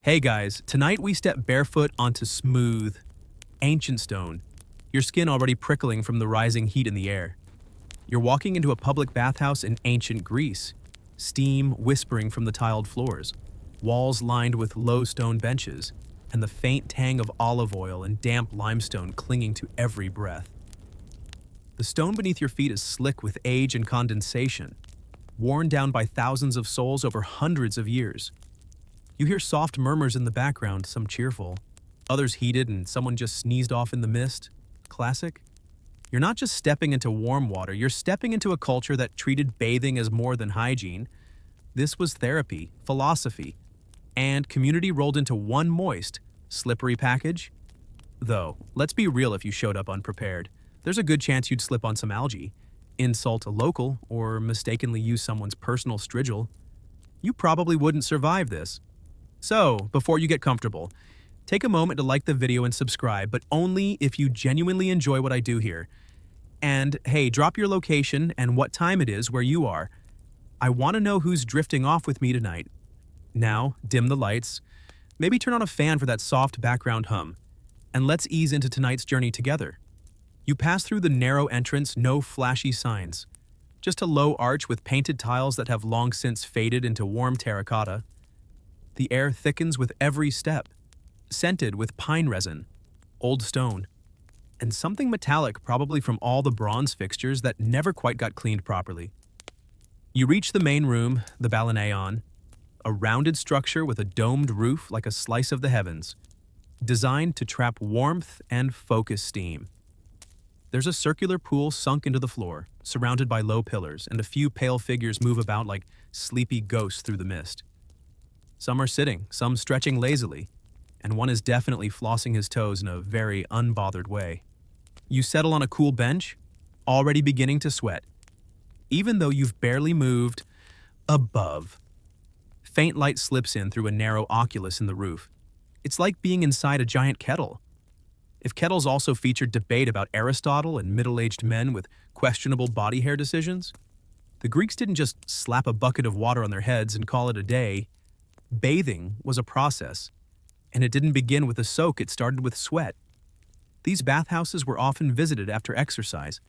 Hey guys, tonight we step barefoot onto smooth, ancient stone, your skin already prickling from the rising heat in the air. You're walking into a public bathhouse in ancient Greece, steam whispering from the tiled floors, walls lined with low stone benches, and the faint tang of olive oil and damp limestone clinging to every breath. The stone beneath your feet is slick with age and condensation, worn down by thousands of souls over hundreds of years. You hear soft murmurs in the background, some cheerful, others heated, and someone just sneezed off in the mist. Classic? You're not just stepping into warm water, you're stepping into a culture that treated bathing as more than hygiene. This was therapy, philosophy, and community rolled into one moist, slippery package. Though, let's be real, if you showed up unprepared, there's a good chance you'd slip on some algae, insult a local, or mistakenly use someone's personal strigil. You probably wouldn't survive this. So, before you get comfortable, take a moment to like the video and subscribe, but only if you genuinely enjoy what I do here. And hey, drop your location and what time it is where you are. I want to know who's drifting off with me tonight. Now, dim the lights, maybe turn on a fan for that soft background hum, and let's ease into tonight's journey together. You pass through the narrow entrance, no flashy signs. Just a low arch with painted tiles that have long since faded into warm terracotta. The air thickens with every step, scented with pine resin, old stone, and something metallic, probably from all the bronze fixtures that never quite got cleaned properly. You reach the main room, the Balaneon, a rounded structure with a domed roof like a slice of the heavens, designed to trap warmth and focus steam. There's a circular pool sunk into the floor, surrounded by low pillars, and a few pale figures move about like sleepy ghosts through the mist. Some are sitting, some stretching lazily, and one is definitely flossing his toes in a very unbothered way. You settle on a cool bench, already beginning to sweat, even though you've barely moved above. Faint light slips in through a narrow oculus in the roof. It's like being inside a giant kettle. If kettles also featured debate about Aristotle and middle-aged men with questionable body hair decisions, the Greeks didn't just slap a bucket of water on their heads and call it a day. Bathing was a process, and it didn't begin with a soak, it started with sweat. These bathhouses were often visited after exercise,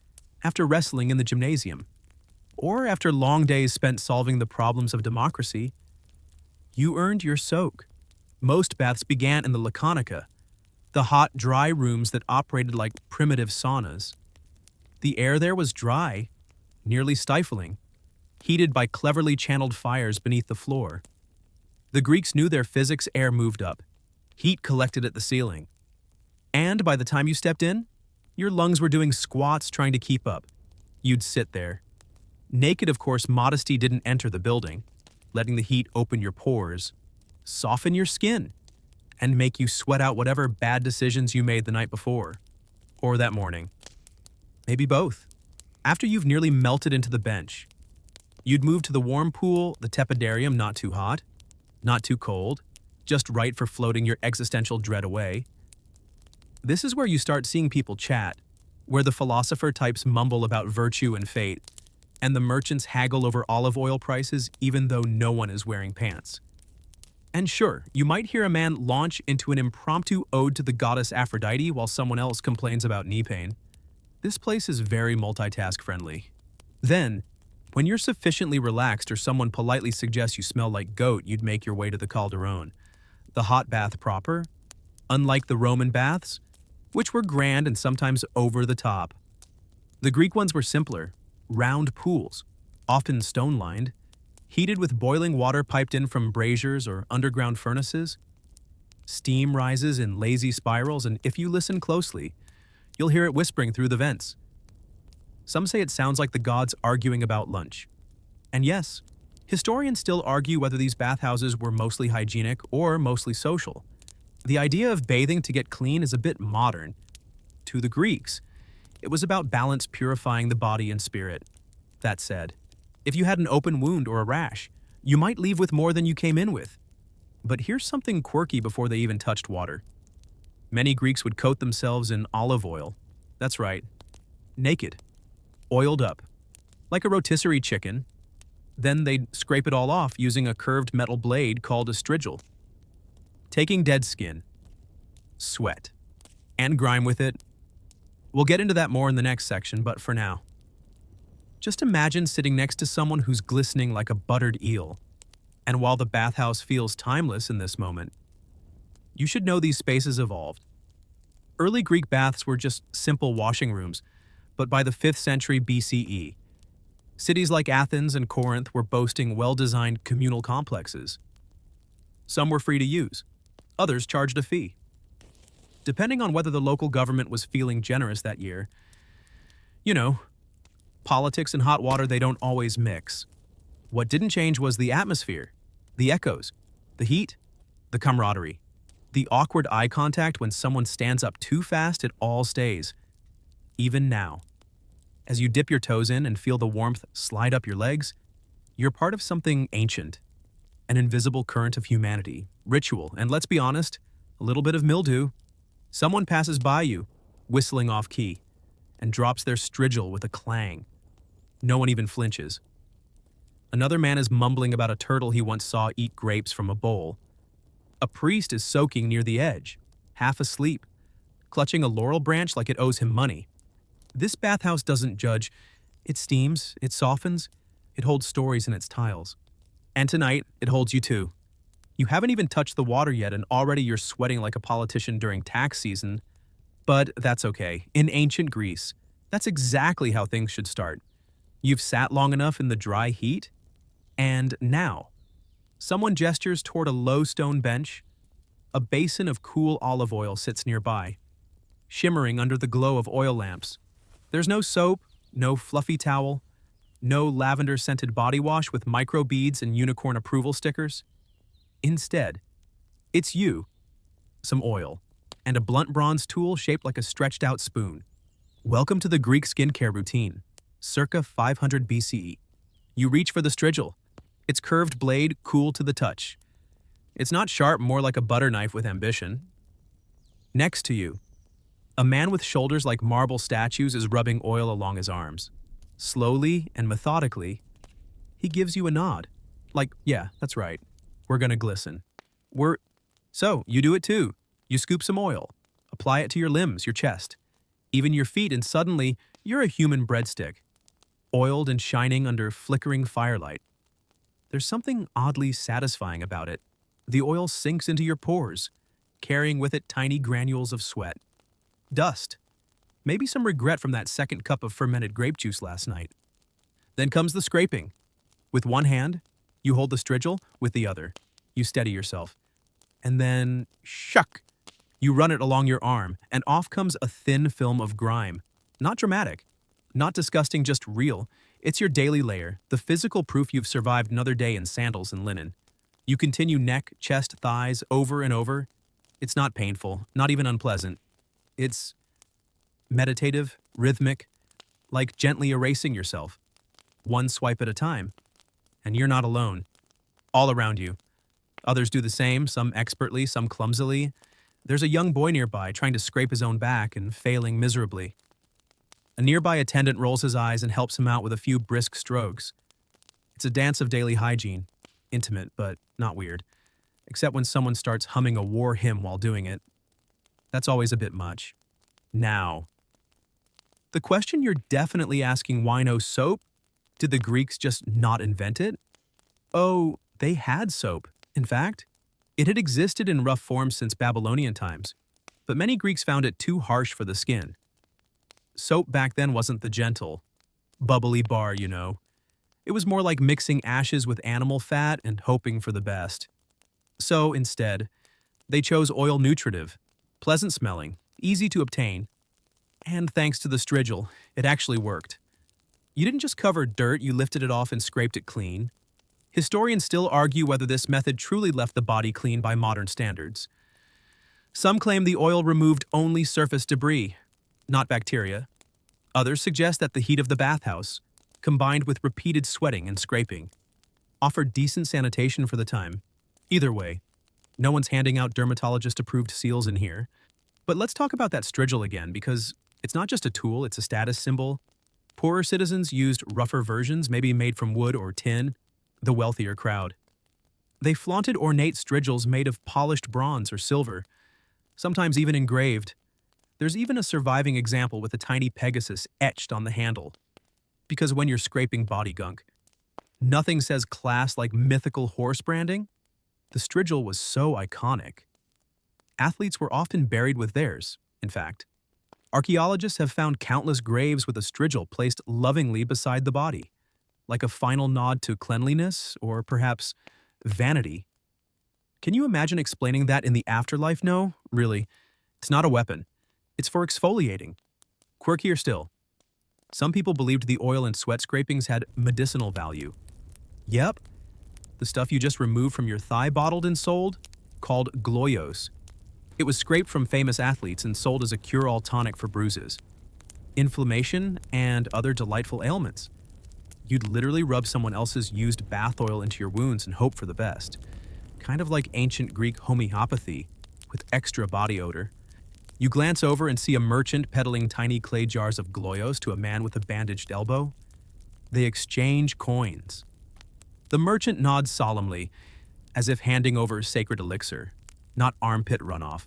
after wrestling in the gymnasium, or after long days spent solving the problems of democracy. You earned your soak. Most baths began in the Laconica, the hot, dry rooms that operated like primitive saunas. The air there was dry, nearly stifling, heated by cleverly channeled fires beneath the floor. The Greeks knew their physics, air moved up. Heat collected at the ceiling. And by the time you stepped in, your lungs were doing squats trying to keep up. You'd sit there. Naked, of course, modesty didn't enter the building, letting the heat open your pores, soften your skin, and make you sweat out whatever bad decisions you made the night before, or that morning. Maybe both. After you've nearly melted into the bench, you'd move to the warm pool, the tepidarium, not too hot, not too cold, just right for floating your existential dread away. This is where you start seeing people chat, where the philosopher types mumble about virtue and fate, and the merchants haggle over olive oil prices even though no one is wearing pants. And sure, you might hear a man launch into an impromptu ode to the goddess Aphrodite while someone else complains about knee pain. This place is very multitask friendly. Then, when you're sufficiently relaxed or someone politely suggests you smell like goat, you'd make your way to the Calderon, the hot bath proper, unlike the Roman baths, which were grand and sometimes over the top. The Greek ones were simpler, round pools, often stone-lined, heated with boiling water piped in from braziers or underground furnaces. Steam rises in lazy spirals, and if you listen closely, you'll hear it whispering through the vents. Some say it sounds like the gods arguing about lunch. And yes, historians still argue whether these bathhouses were mostly hygienic or mostly social. The idea of bathing to get clean is a bit modern. To the Greeks, it was about balance, purifying the body and spirit. That said, if you had an open wound or a rash, you might leave with more than you came in with. But here's something quirky before they even touched water. Many Greeks would coat themselves in olive oil. That's right, naked, oiled up, like a rotisserie chicken. Then they'd scrape it all off using a curved metal blade called a strigil. taking dead skin, sweat, and grime with it. We'll get into that more in the next section, but for now, just imagine sitting next to someone who's glistening like a buttered eel. And while the bathhouse feels timeless in this moment, you should know these spaces evolved. Early Greek baths were just simple washing rooms, but by the 5th century BCE, cities like Athens and Corinth were boasting well-designed communal complexes. Some were free to use, others charged a fee. Depending on whether the local government was feeling generous that year, you know, politics and hot water, they don't always mix. What didn't change was the atmosphere, the echoes, the heat, the camaraderie. The awkward eye contact when someone stands up too fast, it all stays. Even now. As you dip your toes in and feel the warmth slide up your legs, you're part of something ancient. An invisible current of humanity, ritual, and let's be honest, a little bit of mildew. Someone passes by you, whistling off key, and drops their strigil with a clang. No one even flinches. Another man is mumbling about a turtle he once saw eat grapes from a bowl. A priest is soaking near the edge, half asleep, clutching a laurel branch like it owes him money. This bathhouse doesn't judge. It steams, it softens, it holds stories in its tiles. And tonight, it holds you too. You haven't even touched the water yet and already you're sweating like a politician during tax season. But that's okay. In ancient Greece, that's exactly how things should start. You've sat long enough in the dry heat, and now, someone gestures toward a low stone bench. A basin of cool olive oil sits nearby, shimmering under the glow of oil lamps. There's no soap, no fluffy towel, no lavender-scented body wash with micro beads and unicorn approval stickers. Instead, it's you, some oil, and a blunt bronze tool shaped like a stretched-out spoon. Welcome to the Greek skincare routine, circa 500 BCE. You reach for the strigil. Its curved blade cool to the touch. It's not sharp, more like a butter knife with ambition. Next to you, a man with shoulders like marble statues is rubbing oil along his arms. Slowly and methodically, he gives you a nod. Like, yeah, that's right. We're gonna glisten. So, you do it too. You scoop some oil, apply it to your limbs, your chest, even your feet, and suddenly, you're a human breadstick, oiled and shining under flickering firelight. There's something oddly satisfying about it. The oil sinks into your pores, carrying with it tiny granules of sweat. Dust. Maybe some regret from that second cup of fermented grape juice last night. Then comes the scraping. With one hand, you hold the strigil, with the other, you steady yourself. And then, shuck! You run it along your arm, and off comes a thin film of grime. Not dramatic, not disgusting, just real. It's your daily layer, the physical proof you've survived another day in sandals and linen. You continue neck, chest, thighs, over and over. It's not painful, not even unpleasant. It's meditative, rhythmic, like gently erasing yourself, one swipe at a time. And you're not alone. All around you. Others do the same, some expertly, some clumsily. There's a young boy nearby trying to scrape his own back and failing miserably. A nearby attendant rolls his eyes and helps him out with a few brisk strokes. It's a dance of daily hygiene, intimate but not weird, except when someone starts humming a war hymn while doing it. That's always a bit much. Now, the question you're definitely asking, why no soap? Did the Greeks just not invent it? Oh, they had soap. In fact, it had existed in rough form since Babylonian times, but many Greeks found it too harsh for the skin. Soap back then wasn't the gentle, bubbly bar, you know. It was more like mixing ashes with animal fat and hoping for the best. So, instead, they chose oil nutritive, pleasant smelling, easy to obtain, and thanks to the strigil, it actually worked. You didn't just cover dirt, you lifted it off and scraped it clean. Historians still argue whether this method truly left the body clean by modern standards. Some claim the oil removed only surface debris, not bacteria. Others suggest that the heat of the bathhouse, combined with repeated sweating and scraping, offered decent sanitation for the time. Either way, no one's handing out dermatologist-approved seals in here. But let's talk about that strigil again, because it's not just a tool, it's a status symbol. Poorer citizens used rougher versions, maybe made from wood or tin, the wealthier crowd. They flaunted ornate strigils made of polished bronze or silver, sometimes even engraved. There's even a surviving example with a tiny Pegasus etched on the handle. Because when you're scraping body gunk, nothing says class like mythical horse branding. The strigil was so iconic. Athletes were often buried with theirs, in fact. Archaeologists have found countless graves with a strigil placed lovingly beside the body, like a final nod to cleanliness or perhaps vanity. Can you imagine explaining that in the afterlife? No, really. It's not a weapon. It's for exfoliating. Quirkier still, some people believed the oil and sweat scrapings had medicinal value. Yep, the stuff you just removed from your thigh bottled and sold, called gloios. It was scraped from famous athletes and sold as a cure-all tonic for bruises, inflammation, and other delightful ailments. You'd literally rub someone else's used bath oil into your wounds and hope for the best. Kind of like ancient Greek homeopathy, with extra body odor. You glance over and see a merchant peddling tiny clay jars of gloios to a man with a bandaged elbow. They exchange coins. The merchant nods solemnly, as if handing over sacred elixir, not armpit runoff.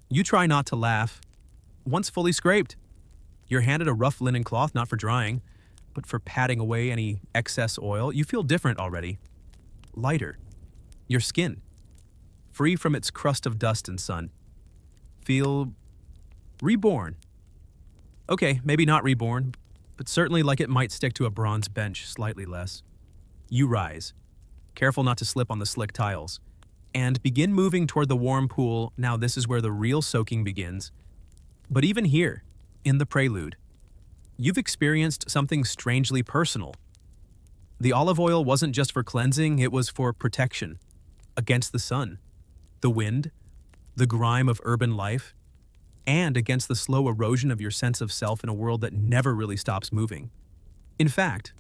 You try not to laugh. Once fully scraped, you're handed a rough linen cloth not for drying, but for patting away any excess oil. You feel different already. Lighter. Your skin, free from its crust of dust and sun. Feel reborn. Okay, maybe not reborn, but certainly like it might stick to a bronze bench, slightly less. You rise, careful not to slip on the slick tiles, and begin moving toward the warm pool. Now this is where the real soaking begins. But even here, in the prelude, you've experienced something strangely personal. The olive oil wasn't just for cleansing, it was for protection. Against the sun, the wind, the grime of urban life, and against the slow erosion of your sense of self in a world that never really stops moving. In fact,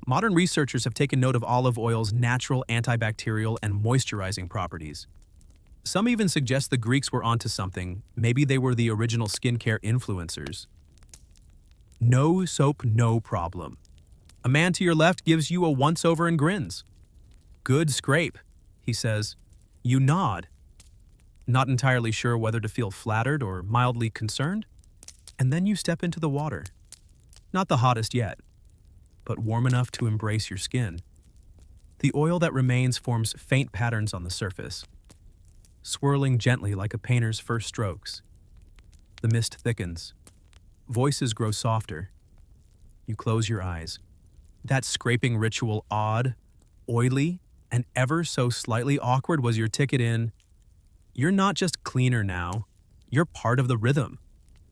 modern researchers have taken note of olive oil's natural antibacterial and moisturizing properties. Some even suggest the Greeks were onto something. Maybe they were the original skincare influencers. No soap, no problem. A man to your left gives you a once-over and grins. Good scrape, he says. You nod, not entirely sure whether to feel flattered or mildly concerned. And then you step into the water. Not the hottest yet, but warm enough to embrace your skin. The oil that remains forms faint patterns on the surface, swirling gently like a painter's first strokes. The mist thickens. Voices grow softer. You close your eyes. That scraping ritual, odd, oily, and ever so slightly awkward, was your ticket in. You're not just cleaner now, you're part of the rhythm.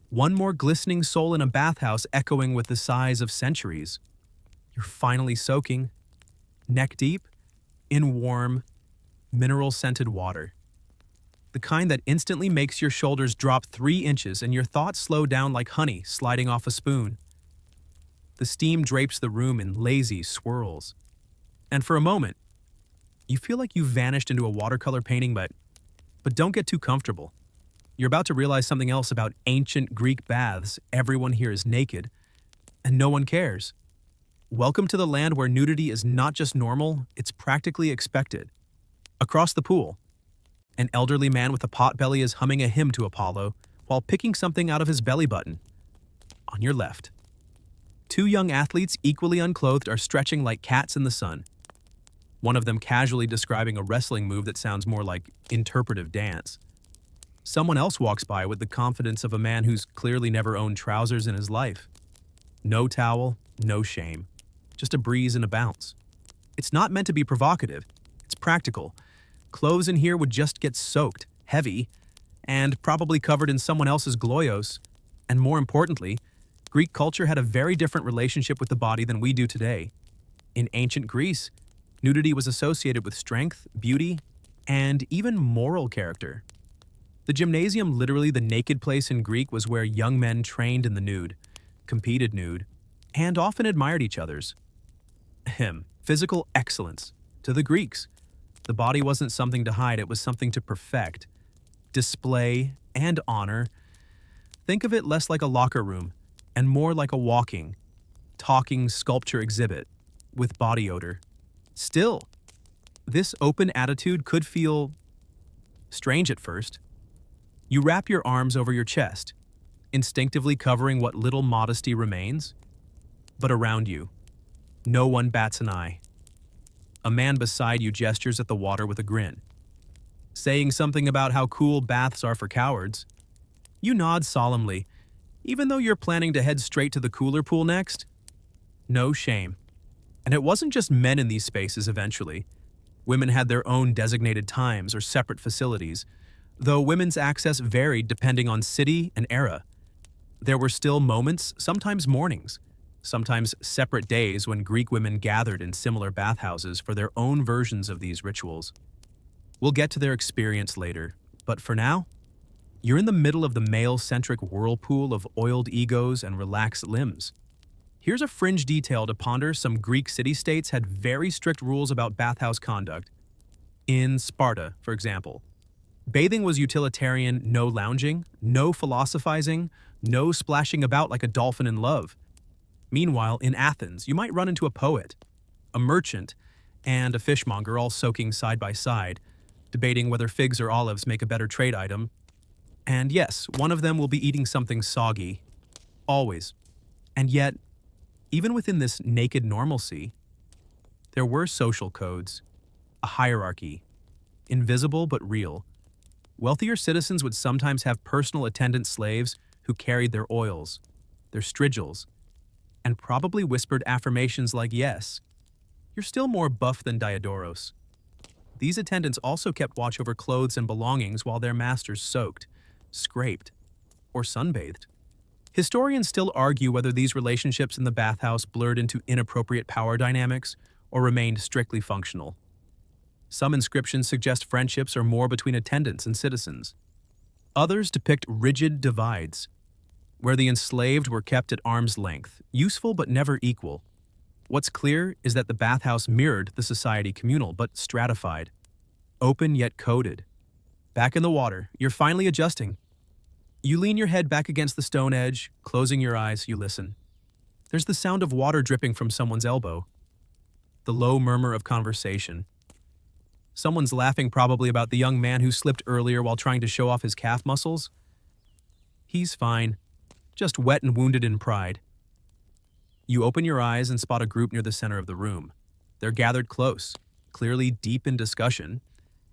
One more glistening soul in a bathhouse echoing with the sighs of centuries. You're finally soaking, neck deep, in warm, mineral-scented water. The kind that instantly makes your shoulders drop 3 inches and your thoughts slow down like honey sliding off a spoon. The steam drapes the room in lazy swirls. And for a moment, you feel like you've vanished into a watercolor painting, but don't get too comfortable. You're about to realize something else about ancient Greek baths. Everyone here is naked, and no one cares. Welcome to the land where nudity is not just normal, it's practically expected. Across the pool, an elderly man with a potbelly is humming a hymn to Apollo while picking something out of his belly button. On your left, 2 young athletes equally unclothed are stretching like cats in the sun. One of them casually describing a wrestling move that sounds more like interpretive dance. Someone else walks by with the confidence of a man who's clearly never owned trousers in his life. No towel, no shame. Just a breeze and a bounce. It's not meant to be provocative. It's practical. Clothes in here would just get soaked, heavy, and probably covered in someone else's gloios. And more importantly, Greek culture had a very different relationship with the body than we do today. In ancient Greece, nudity was associated with strength, beauty, and even moral character. The gymnasium, literally the naked place in Greek, was where young men trained in the nude, competed nude, and often admired each other's. Physical excellence. To the Greeks, the body wasn't something to hide, it was something to perfect, display, and honor. Think of it less like a locker room and more like a walking, talking sculpture exhibit with body odor. Still, This open attitude could feel strange at first. You wrap your arms over your chest, instinctively covering what little modesty remains. But around you, no one bats an eye. A man beside you gestures at the water with a grin, saying something about how cool baths are for cowards. You nod solemnly, even though you're planning to head straight to the cooler pool next. No shame. And it wasn't just men in these spaces eventually. Women had their own designated times or separate facilities, though women's access varied depending on city and era. There were still moments, sometimes mornings, sometimes separate days when Greek women gathered in similar bathhouses for their own versions of these rituals. We'll get to their experience later, but for now, you're in the middle of the male-centric whirlpool of oiled egos and relaxed limbs. Here's a fringe detail to ponder. Some Greek city-states had very strict rules about bathhouse conduct. In Sparta, for example, bathing was utilitarian, no lounging, no philosophizing, no splashing about like a dolphin in love. Meanwhile, in Athens, you might run into a poet, a merchant, and a fishmonger all soaking side by side, debating whether figs or olives make a better trade item. And yes, one of them will be eating something soggy. Always. And yet, even within this naked normalcy, there were social codes, a hierarchy, invisible but real. Wealthier citizens would sometimes have personal attendant slaves who carried their oils, their strigils, and probably whispered affirmations like, "Yes, you're still more buff than Diodoros." These attendants also kept watch over clothes and belongings while their masters soaked, scraped, or sunbathed. Historians still argue whether these relationships in the bathhouse blurred into inappropriate power dynamics or remained strictly functional. Some inscriptions suggest friendships are more between attendants and citizens. Others depict rigid divides, where the enslaved were kept at arm's length, useful but never equal. What's clear is that the bathhouse mirrored the society communal but stratified, open yet coded. Back in the water, you're finally adjusting. You lean your head back against the stone edge, closing your eyes, you listen. There's the sound of water dripping from someone's elbow, the low murmur of conversation. Someone's laughing probably about the young man who slipped earlier while trying to show off his calf muscles. He's fine, just wet and wounded in pride. You open your eyes and spot a group near the center of the room. They're gathered close, clearly deep in discussion.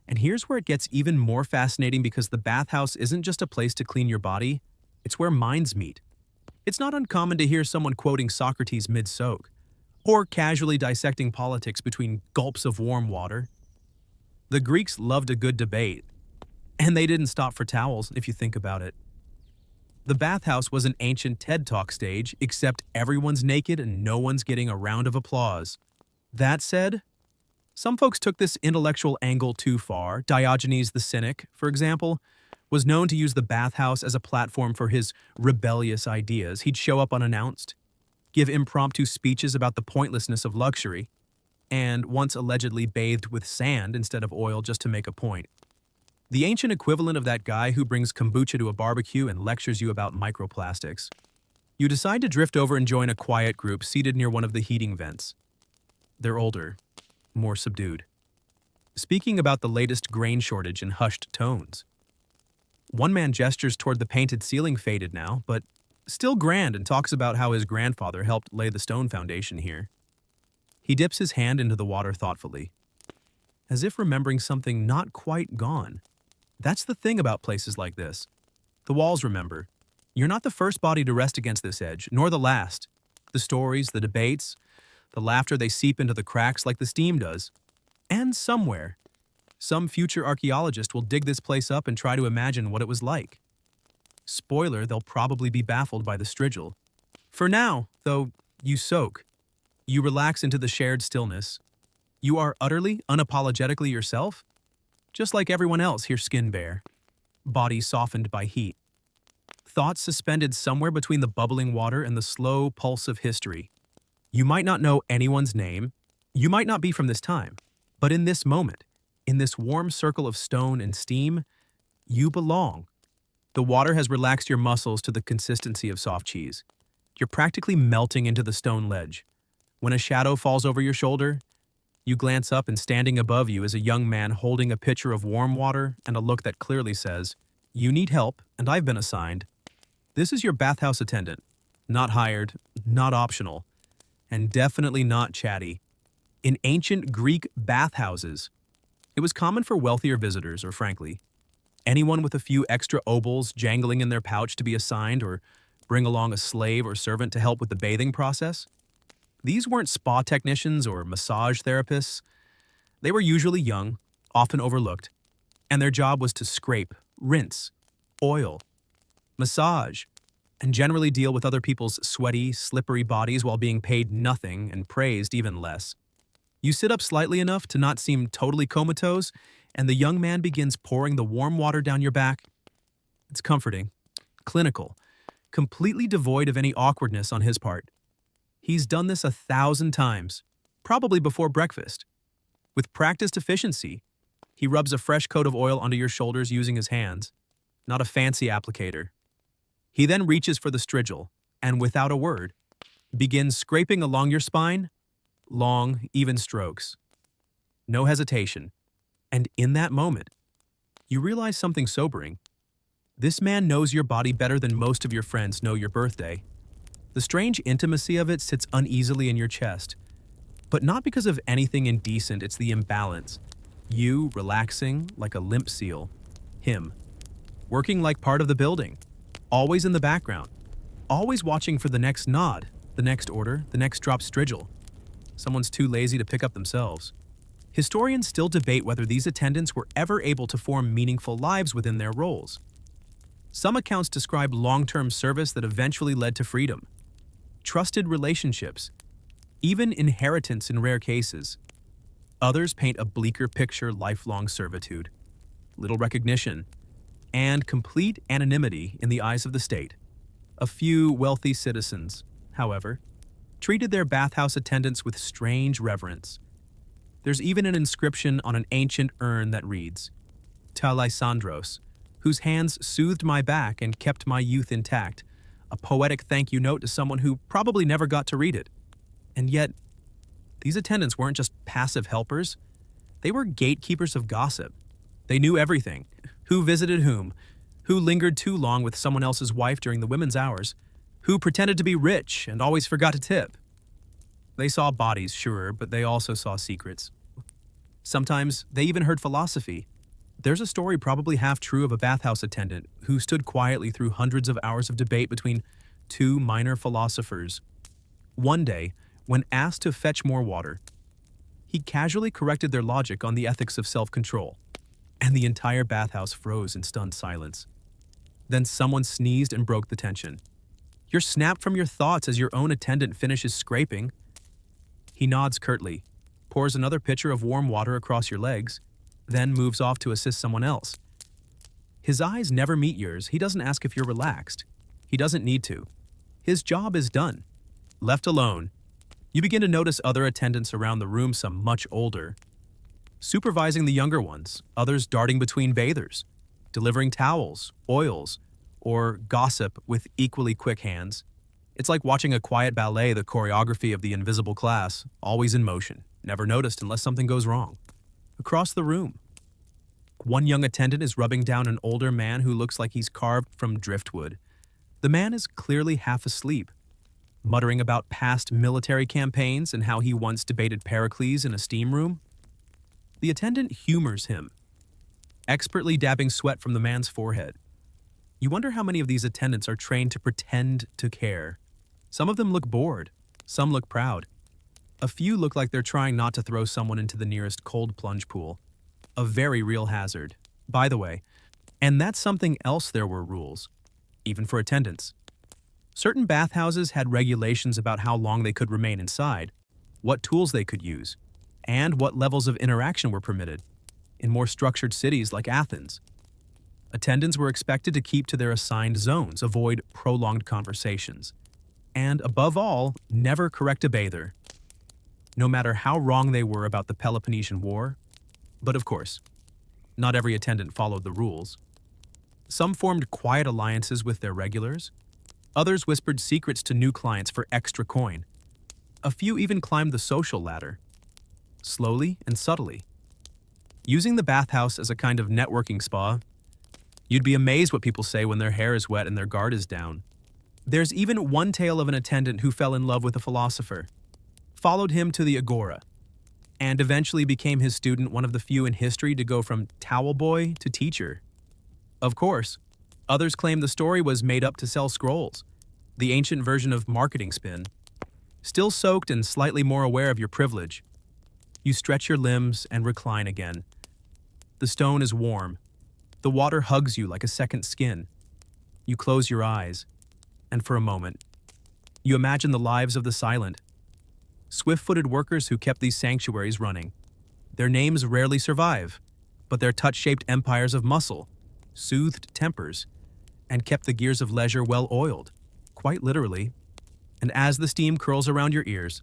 And here's where it gets even more fascinating, because the bathhouse isn't just a place to clean your body, it's where minds meet. It's not uncommon to hear someone quoting Socrates mid-soak, or casually dissecting politics between gulps of warm water. The Greeks loved a good debate, and they didn't stop for towels, if you think about it. The bathhouse was an ancient TED Talk stage, except everyone's naked and no one's getting a round of applause. That said, some folks took this intellectual angle too far. Diogenes the Cynic, for example, was known to use the bathhouse as a platform for his rebellious ideas. He'd show up unannounced, give impromptu speeches about the pointlessness of luxury, and once allegedly bathed with sand instead of oil just to make a point. The ancient equivalent of that guy who brings kombucha to a barbecue and lectures you about microplastics. You decide to drift over and join a quiet group seated near one of the heating vents. They're older, more subdued, speaking about the latest grain shortage in hushed tones. One man gestures toward the painted ceiling, faded now, but still grand, and talks about how his grandfather helped lay the stone foundation here. He dips his hand into the water thoughtfully, as if remembering something not quite gone. That's the thing about places like this. The walls remember. You're not the first body to rest against this edge, nor the last. The stories, the debates, the laughter, they seep into the cracks like the steam does. And somewhere, some future archaeologist will dig this place up and try to imagine what it was like. Spoiler, they'll probably be baffled by the strigil. For now, though, you soak. You relax into the shared stillness. You are utterly, unapologetically yourself, just like everyone else here, skin bare, body softened by heat. Thoughts suspended somewhere between the bubbling water and the slow pulse of history. You might not know anyone's name, you might not be from this time, but in this moment, in this warm circle of stone and steam, you belong. The water has relaxed your muscles to the consistency of soft cheese. You're practically melting into the stone ledge. When a shadow falls over your shoulder, You glance up, and standing above you is a young man holding a pitcher of warm water and a look that clearly says, "You need help, and I've been assigned." This is your bathhouse attendant. Not hired, not optional, and definitely not chatty. In ancient Greek bathhouses, it was common for wealthier visitors, or frankly, anyone with a few extra obols jangling in their pouch to be assigned or bring along a slave or servant to help with the bathing process. These weren't spa technicians or massage therapists. They were usually young, often overlooked, and their job was to scrape, rinse, oil, massage, and generally deal with other people's sweaty, slippery bodies while being paid nothing and praised even less. You sit up slightly enough to not seem totally comatose, and the young man begins pouring the warm water down your back. It's comforting, clinical, completely devoid of any awkwardness on his part. He's done this 1,000 times, probably before breakfast. With practiced efficiency, he rubs a fresh coat of oil onto your shoulders using his hands, not a fancy applicator. He then reaches for the strigil and, without a word, begins scraping along your spine, long, even strokes. No hesitation. And in that moment, you realize something sobering. This man knows your body better than most of your friends know your birthday. The strange intimacy of it sits uneasily in your chest. But not because of anything indecent, it's the imbalance. You relaxing like a limp seal. Him working like part of the building. Always in the background. Always watching for the next nod, the next order, the next drop strigil. Someone's too lazy to pick up themselves. Historians still debate whether these attendants were ever able to form meaningful lives within their roles. Some accounts describe long-term service that eventually led to freedom, trusted relationships, even inheritance in rare cases. Others paint a bleaker picture: lifelong servitude, little recognition, and complete anonymity in the eyes of the state. A few wealthy citizens, however, treated their bathhouse attendants with strange reverence. There's even an inscription on an ancient urn that reads, "Ta Lysandros, whose hands soothed my back and kept my youth intact," a poetic thank you note to someone who probably never got to read it. And yet, these attendants weren't just passive helpers. They were gatekeepers of gossip. They knew everything: who visited whom, who lingered too long with someone else's wife during the women's hours, who pretended to be rich and always forgot to tip. They saw bodies, sure, but they also saw secrets. Sometimes they even heard philosophy. There's a story probably half true of a bathhouse attendant who stood quietly through hundreds of hours of debate between two minor philosophers. One day, when asked to fetch more water, he casually corrected their logic on the ethics of self-control, and the entire bathhouse froze in stunned silence. Then someone sneezed and broke the tension. You're snapped from your thoughts as your own attendant finishes scraping. He nods curtly, pours another pitcher of warm water across your legs, then moves off to assist someone else. His eyes never meet yours. He doesn't ask if you're relaxed. He doesn't need to. His job is done. Left alone, you begin to notice other attendants around the room, some much older, supervising the younger ones, others darting between bathers, delivering towels, oils, or gossip with equally quick hands. It's like watching a quiet ballet, the choreography of the invisible class, always in motion, never noticed unless something goes wrong. Across the room, one young attendant is rubbing down an older man who looks like he's carved from driftwood. The man is clearly half asleep, muttering about past military campaigns and how he once debated Pericles in a steam room. The attendant humors him, expertly dabbing sweat from the man's forehead. You wonder how many of these attendants are trained to pretend to care. Some of them look bored, some look proud. A few look like they're trying not to throw someone into the nearest cold plunge pool. A very real hazard, by the way. And that's something else: there were rules, even for attendants. Certain bathhouses had regulations about how long they could remain inside, what tools they could use, and what levels of interaction were permitted. In more structured cities like Athens, attendants were expected to keep to their assigned zones, avoid prolonged conversations, and above all, never correct a bather, no matter how wrong they were about the Peloponnesian War. But of course, not every attendant followed the rules. Some formed quiet alliances with their regulars. Others whispered secrets to new clients for extra coin. A few even climbed the social ladder. slowly and subtly. Using the bathhouse as a kind of networking spa, you'd be amazed what people say when their hair is wet and their guard is down. There's even one tale of an attendant who fell in love with a philosopher, followed him to the agora, and eventually became his student, one of the few in history to go from towel boy to teacher. Of course, others claim the story was made up to sell scrolls, the ancient version of marketing spin. Still soaked and slightly more aware of your privilege, you stretch your limbs and recline again. The stone is warm. The water hugs you like a second skin. You close your eyes, and for a moment, you imagine the lives of the silent, swift-footed workers who kept these sanctuaries running. Their names rarely survive, but their touch-shaped empires of muscle, soothed tempers, and kept the gears of leisure well oiled, quite literally. And as the steam curls around your ears,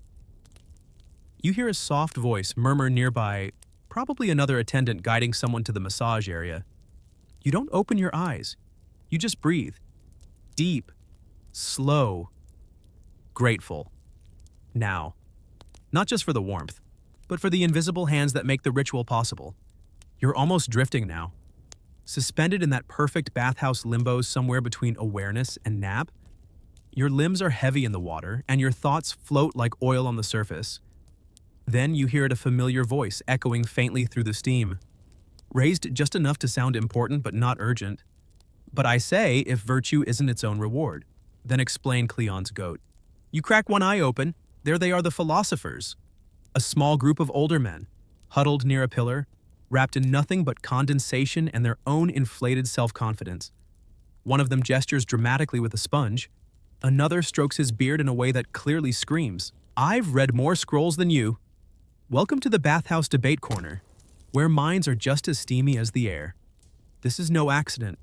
you hear a soft voice murmur nearby, probably another attendant guiding someone to the massage area. You don't open your eyes. You just breathe. Deep, slow, grateful. Now, not just for the warmth, but for the invisible hands that make the ritual possible. You're almost drifting now, suspended in that perfect bathhouse limbo somewhere between awareness and nap. Your limbs are heavy in the water, and your thoughts float like oil on the surface. Then you hear a familiar voice echoing faintly through the steam, raised just enough to sound important but not urgent. But I say, if virtue isn't its own reward, then explain Cleon's goat. You crack one eye open. There they are, the philosophers. A small group of older men, huddled near a pillar, wrapped in nothing but condensation and their own inflated self-confidence. One of them gestures dramatically with a sponge. Another strokes his beard in a way that clearly screams, "I've read more scrolls than you." Welcome to the Bathhouse Debate Corner, where minds are just as steamy as the air. This is no accident.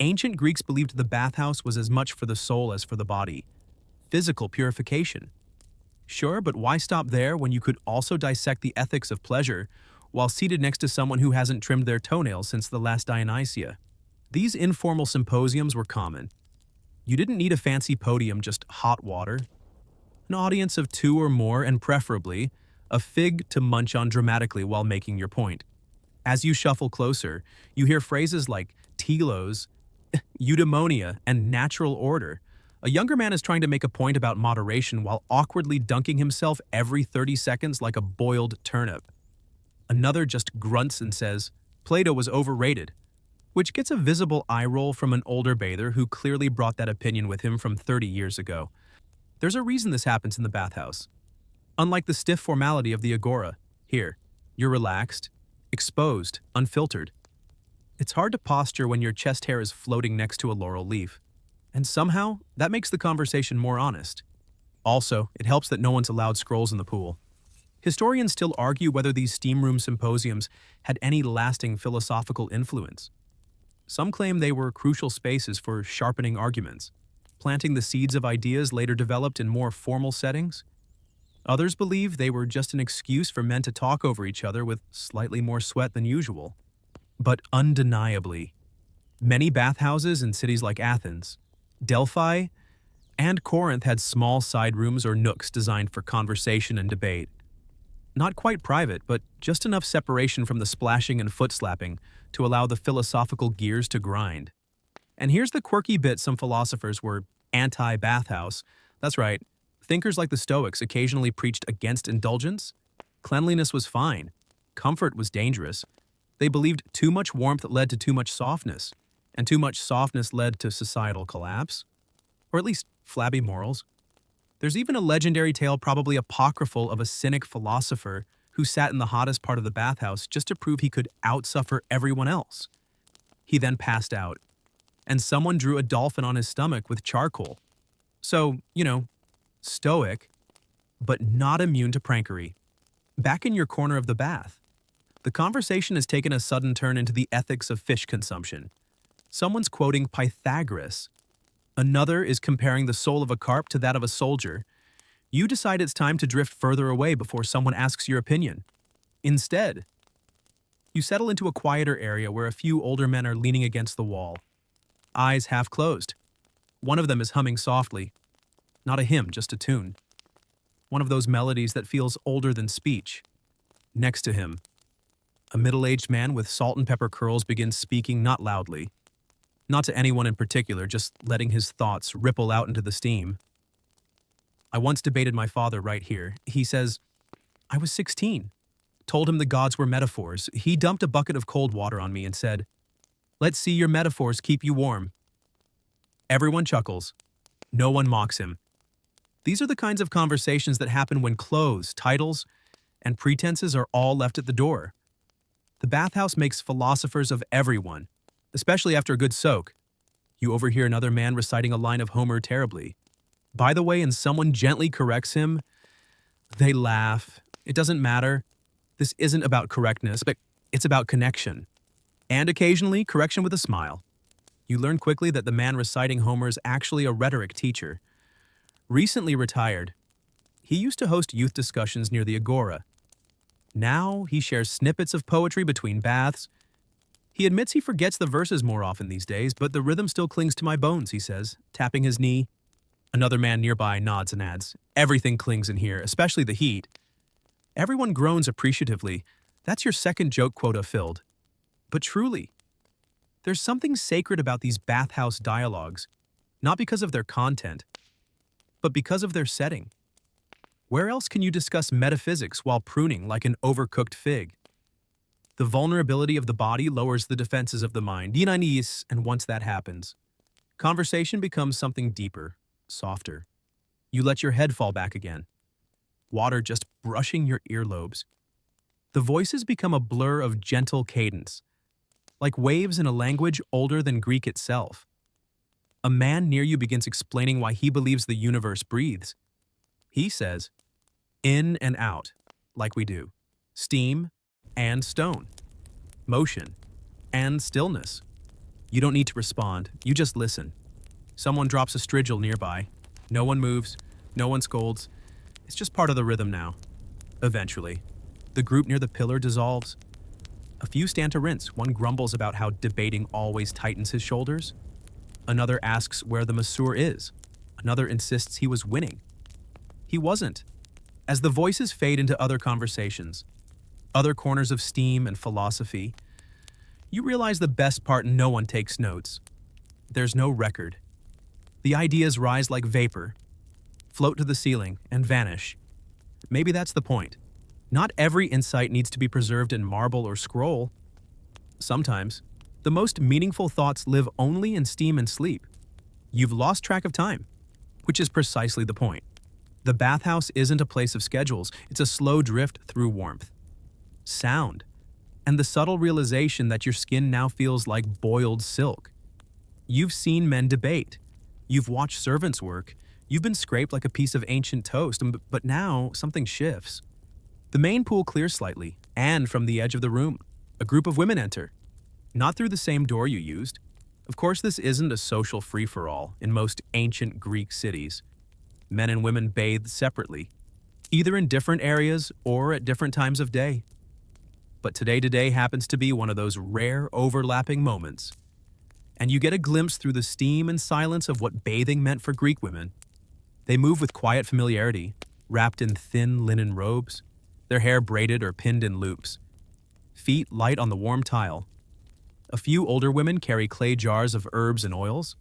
Ancient Greeks believed the bathhouse was as much for the soul as for the body. Physical purification. Sure, but why stop there when you could also dissect the ethics of pleasure while seated next to someone who hasn't trimmed their toenails since the last Dionysia? These informal symposiums were common. You didn't need a fancy podium, just hot water, an audience of 2 or more, and preferably a fig to munch on dramatically while making your point. As you shuffle closer, you hear phrases like telos, eudaimonia, and natural order. A younger man is trying to make a point about moderation while awkwardly dunking himself every 30 seconds like a boiled turnip. Another just grunts and says, Plato was overrated, which gets a visible eye roll from an older bather who clearly brought that opinion with him from 30 years ago. There's a reason this happens in the bathhouse. Unlike the stiff formality of the agora, here, you're relaxed, exposed, unfiltered. It's hard to posture when your chest hair is floating next to a laurel leaf. And somehow, that makes the conversation more honest. Also, it helps that no one's allowed scrolls in the pool. Historians still argue whether these steam room symposiums had any lasting philosophical influence. Some claim they were crucial spaces for sharpening arguments, planting the seeds of ideas later developed in more formal settings. Others believe they were just an excuse for men to talk over each other with slightly more sweat than usual. But undeniably, many bathhouses in cities like Athens, Delphi, and Corinth had small side rooms or nooks designed for conversation and debate. Not quite private, but just enough separation from the splashing and foot slapping to allow the philosophical gears to grind. And here's the quirky bit: some philosophers were anti-bathhouse. That's right, thinkers like the Stoics occasionally preached against indulgence. Cleanliness was fine. Comfort was dangerous. They believed too much warmth led to too much softness, and too much softness led to societal collapse, or at least flabby morals. There's even a legendary tale, probably apocryphal, of a cynic philosopher who sat in the hottest part of the bathhouse just to prove he could outsuffer everyone else. He then passed out, and someone drew a dolphin on his stomach with charcoal. So, stoic, but not immune to prankery. Back in your corner of the bath, the conversation has taken a sudden turn into the ethics of fish consumption. Someone's quoting Pythagoras. Another is comparing the soul of a carp to that of a soldier. You decide it's time to drift further away before someone asks your opinion. Instead, you settle into a quieter area where a few older men are leaning against the wall, eyes half closed. One of them is humming softly. Not a hymn, just a tune. One of those melodies that feels older than speech. Next to him, a middle-aged man with salt and pepper curls begins speaking not loudly, not to anyone in particular, just letting his thoughts ripple out into the steam. I once debated my father right here. He says, I was 16. Told him the gods were metaphors. He dumped a bucket of cold water on me and said, let's see your metaphors keep you warm. Everyone chuckles. No one mocks him. These are the kinds of conversations that happen when clothes, titles, and pretenses are all left at the door. The bathhouse makes philosophers of everyone, especially after a good soak. You overhear another man reciting a line of Homer terribly. By the way, and someone gently corrects him, they laugh. It doesn't matter. This isn't about correctness, but it's about connection. And occasionally, correction with a smile. You learn quickly that the man reciting Homer is actually a rhetoric teacher. Recently retired, he used to host youth discussions near the Agora. Now he shares snippets of poetry between baths. He admits he forgets the verses more often these days, but the rhythm still clings to my bones, he says, tapping his knee. Another man nearby nods and adds, everything clings in here, especially the heat. Everyone groans appreciatively. That's your second joke quota filled. But truly, there's something sacred about these bathhouse dialogues, not because of their content, but because of their setting. Where else can you discuss metaphysics while pruning like an overcooked fig? The vulnerability of the body lowers the defenses of the mind, and once that happens, conversation becomes something deeper, softer. You let your head fall back again. Water just brushing your earlobes. The voices become a blur of gentle cadence, like waves in a language older than Greek itself. A man near you begins explaining why he believes the universe breathes. He says, in and out, like we do. Steam and stone. Motion and stillness. You don't need to respond, you just listen. Someone drops a strigil nearby. No one moves, no one scolds. It's just part of the rhythm now. Eventually, the group near the pillar dissolves. A few stand to rinse. One grumbles about how debating always tightens his shoulders. Another asks where the masseur is. Another insists he was winning. He wasn't. As the voices fade into other conversations, other corners of steam and philosophy, you realize the best part: no one takes notes. There's no record. The ideas rise like vapor, float to the ceiling, and vanish. Maybe that's the point. Not every insight needs to be preserved in marble or scroll. Sometimes, the most meaningful thoughts live only in steam and sleep. You've lost track of time, which is precisely the point. The bathhouse isn't a place of schedules, it's a slow drift through warmth, sound, and the subtle realization that your skin now feels like boiled silk. You've seen men debate. You've watched servants work. You've been scraped like a piece of ancient toast, but now something shifts. The main pool clears slightly, and from the edge of the room, a group of women enter. Not through the same door you used. Of course, this isn't a social free-for-all in most ancient Greek cities. Men and women bathe separately, either in different areas or at different times of day. But today happens to be one of those rare overlapping moments, and you get a glimpse through the steam and silence of what bathing meant for Greek women. They move with quiet familiarity, wrapped in thin linen robes, their hair braided or pinned in loops, feet light on the warm tile. A few older women carry clay jars of herbs and oils.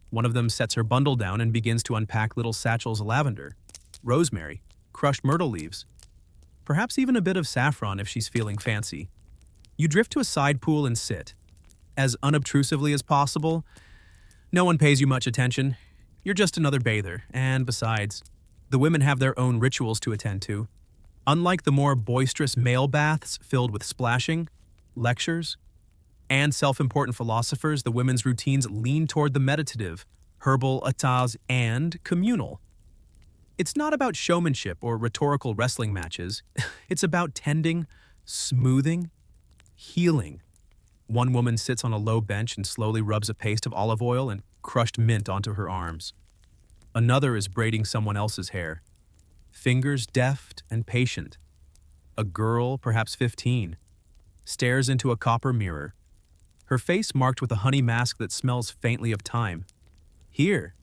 One of them sets her bundle down and begins to unpack little satchels of lavender, rosemary, crushed myrtle leaves, perhaps even a bit of saffron if she's feeling fancy. You drift to a side pool and sit. As unobtrusively as possible, no one pays you much attention. You're just another bather, and besides, the women have their own rituals to attend to. Unlike the more boisterous male baths filled with splashing, lectures, and self-important philosophers, the women's routines lean toward the meditative, herbal, ataz, and communal. It's not about showmanship or rhetorical wrestling matches. It's about tending, smoothing, healing. One woman sits on a low bench and slowly rubs a paste of olive oil and crushed mint onto her arms. Another is braiding someone else's hair, fingers deft and patient. A girl, perhaps 15, stares into a copper mirror, her face marked with a honey mask that smells faintly of thyme. Here,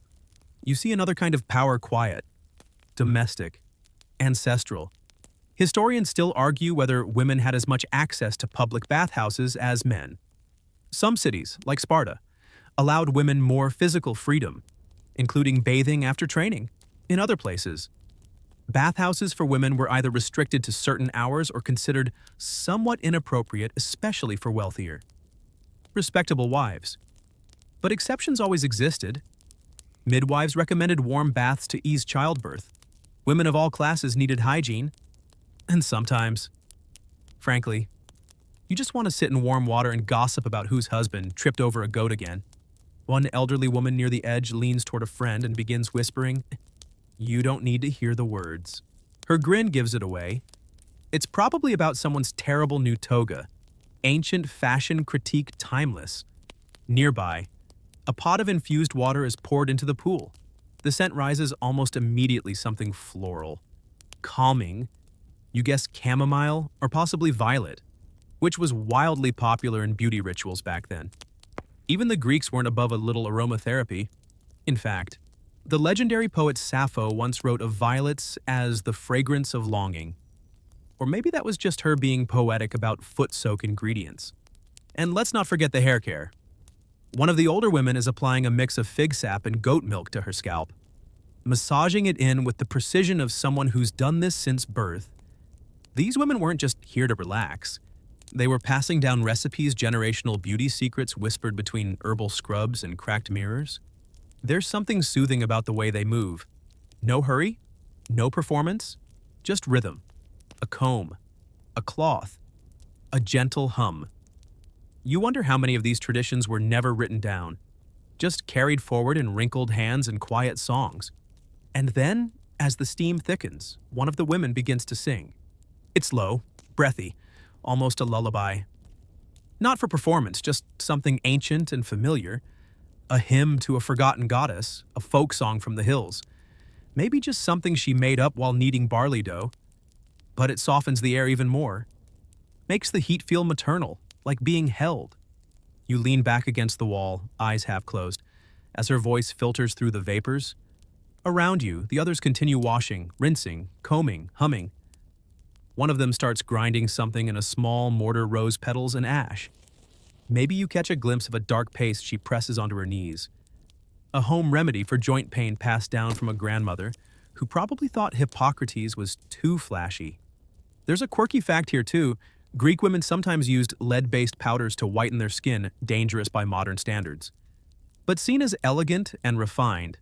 you see another kind of power quiet, domestic, ancestral. Historians still argue whether women had as much access to public bathhouses as men. Some cities, like Sparta, allowed women more physical freedom, including bathing after training. In other places, bathhouses for women were either restricted to certain hours or considered somewhat inappropriate, especially for wealthier, respectable wives. But exceptions always existed. Midwives recommended warm baths to ease childbirth. Women of all classes needed hygiene. And sometimes, frankly, you just want to sit in warm water and gossip about whose husband tripped over a goat again. One elderly woman near the edge leans toward a friend and begins whispering, "You don't need to hear the words." Her grin gives it away. It's probably about someone's terrible new toga. Ancient fashion critique timeless. Nearby, a pot of infused water is poured into the pool. The scent rises almost immediately, something floral. Calming. You guess chamomile or possibly violet, which was wildly popular in beauty rituals back then. Even the Greeks weren't above a little aromatherapy. In fact, the legendary poet Sappho once wrote of violets as the fragrance of longing. Or maybe that was just her being poetic about foot soak ingredients. And let's not forget the hair care. One of the older women is applying a mix of fig sap and goat milk to her scalp, massaging it in with the precision of someone who's done this since birth. These women weren't just here to relax. They were passing down recipes, generational beauty secrets whispered between herbal scrubs and cracked mirrors. There's something soothing about the way they move. No hurry, no performance, just rhythm. A comb, a cloth, a gentle hum. You wonder how many of these traditions were never written down, just carried forward in wrinkled hands and quiet songs. And then, as the steam thickens, one of the women begins to sing. It's low, breathy, almost a lullaby. Not for performance, just something ancient and familiar. A hymn to a forgotten goddess, a folk song from the hills. Maybe just something she made up while kneading barley dough. But it softens the air even more. Makes the heat feel maternal, like being held. You lean back against the wall, eyes half closed, as her voice filters through the vapors. Around you, the others continue washing, rinsing, combing, humming. One of them starts grinding something in a small mortar, rose petals and ash. Maybe you catch a glimpse of a dark paste she presses onto her knees. A home remedy for joint pain passed down from a grandmother who probably thought Hippocrates was too flashy. There's a quirky fact here too. Greek women sometimes used lead-based powders to whiten their skin, dangerous by modern standards. But seen as elegant and refined,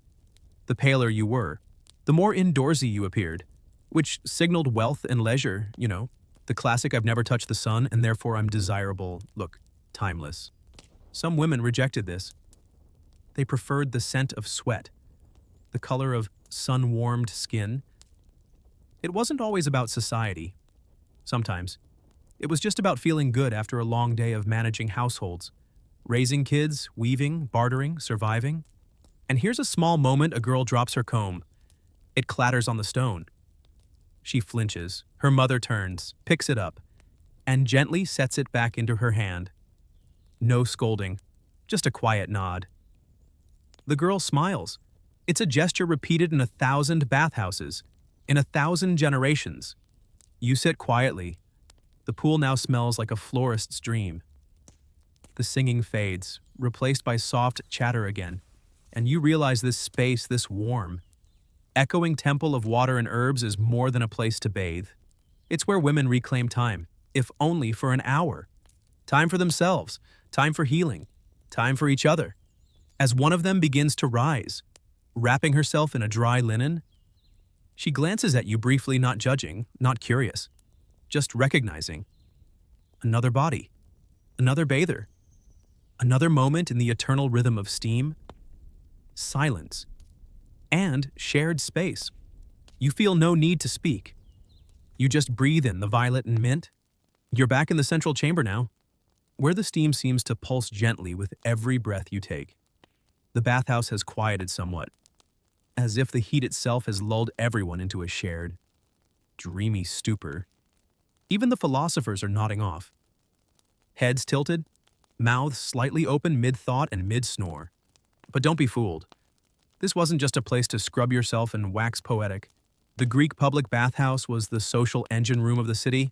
the paler you were, the more indoorsy you appeared, which signaled wealth and leisure, the classic "I've never touched the sun and therefore I'm desirable" look. Timeless. Some women rejected this. They preferred the scent of sweat, the color of sun-warmed skin. It wasn't always about society. Sometimes, it was just about feeling good after a long day of managing households, raising kids, weaving, bartering, surviving. And here's a small moment: a girl drops her comb. It clatters on the stone. She flinches. Her mother turns, picks it up, and gently sets it back into her hand. No scolding, just a quiet nod. The girl smiles. It's a gesture repeated in 1,000 bathhouses, in 1,000 generations. You sit quietly. The pool now smells like a florist's dream. The singing fades, replaced by soft chatter again, and you realize this space, this warm, echoing temple of water and herbs is more than a place to bathe. It's where women reclaim time, if only for an hour. Time for themselves, time for healing, time for each other. As one of them begins to rise, wrapping herself in a dry linen, she glances at you briefly, not judging, not curious, just recognizing. Another body, another bather, another moment in the eternal rhythm of steam, silence, and shared space. You feel no need to speak. You just breathe in the violet and mint. You're back in the central chamber now, where the steam seems to pulse gently with every breath you take. The bathhouse has quieted somewhat, as if the heat itself has lulled everyone into a shared, dreamy stupor. Even the philosophers are nodding off. Heads tilted, mouths slightly open mid-thought and mid-snore. But don't be fooled. This wasn't just a place to scrub yourself and wax poetic. The Greek public bathhouse was the social engine room of the city,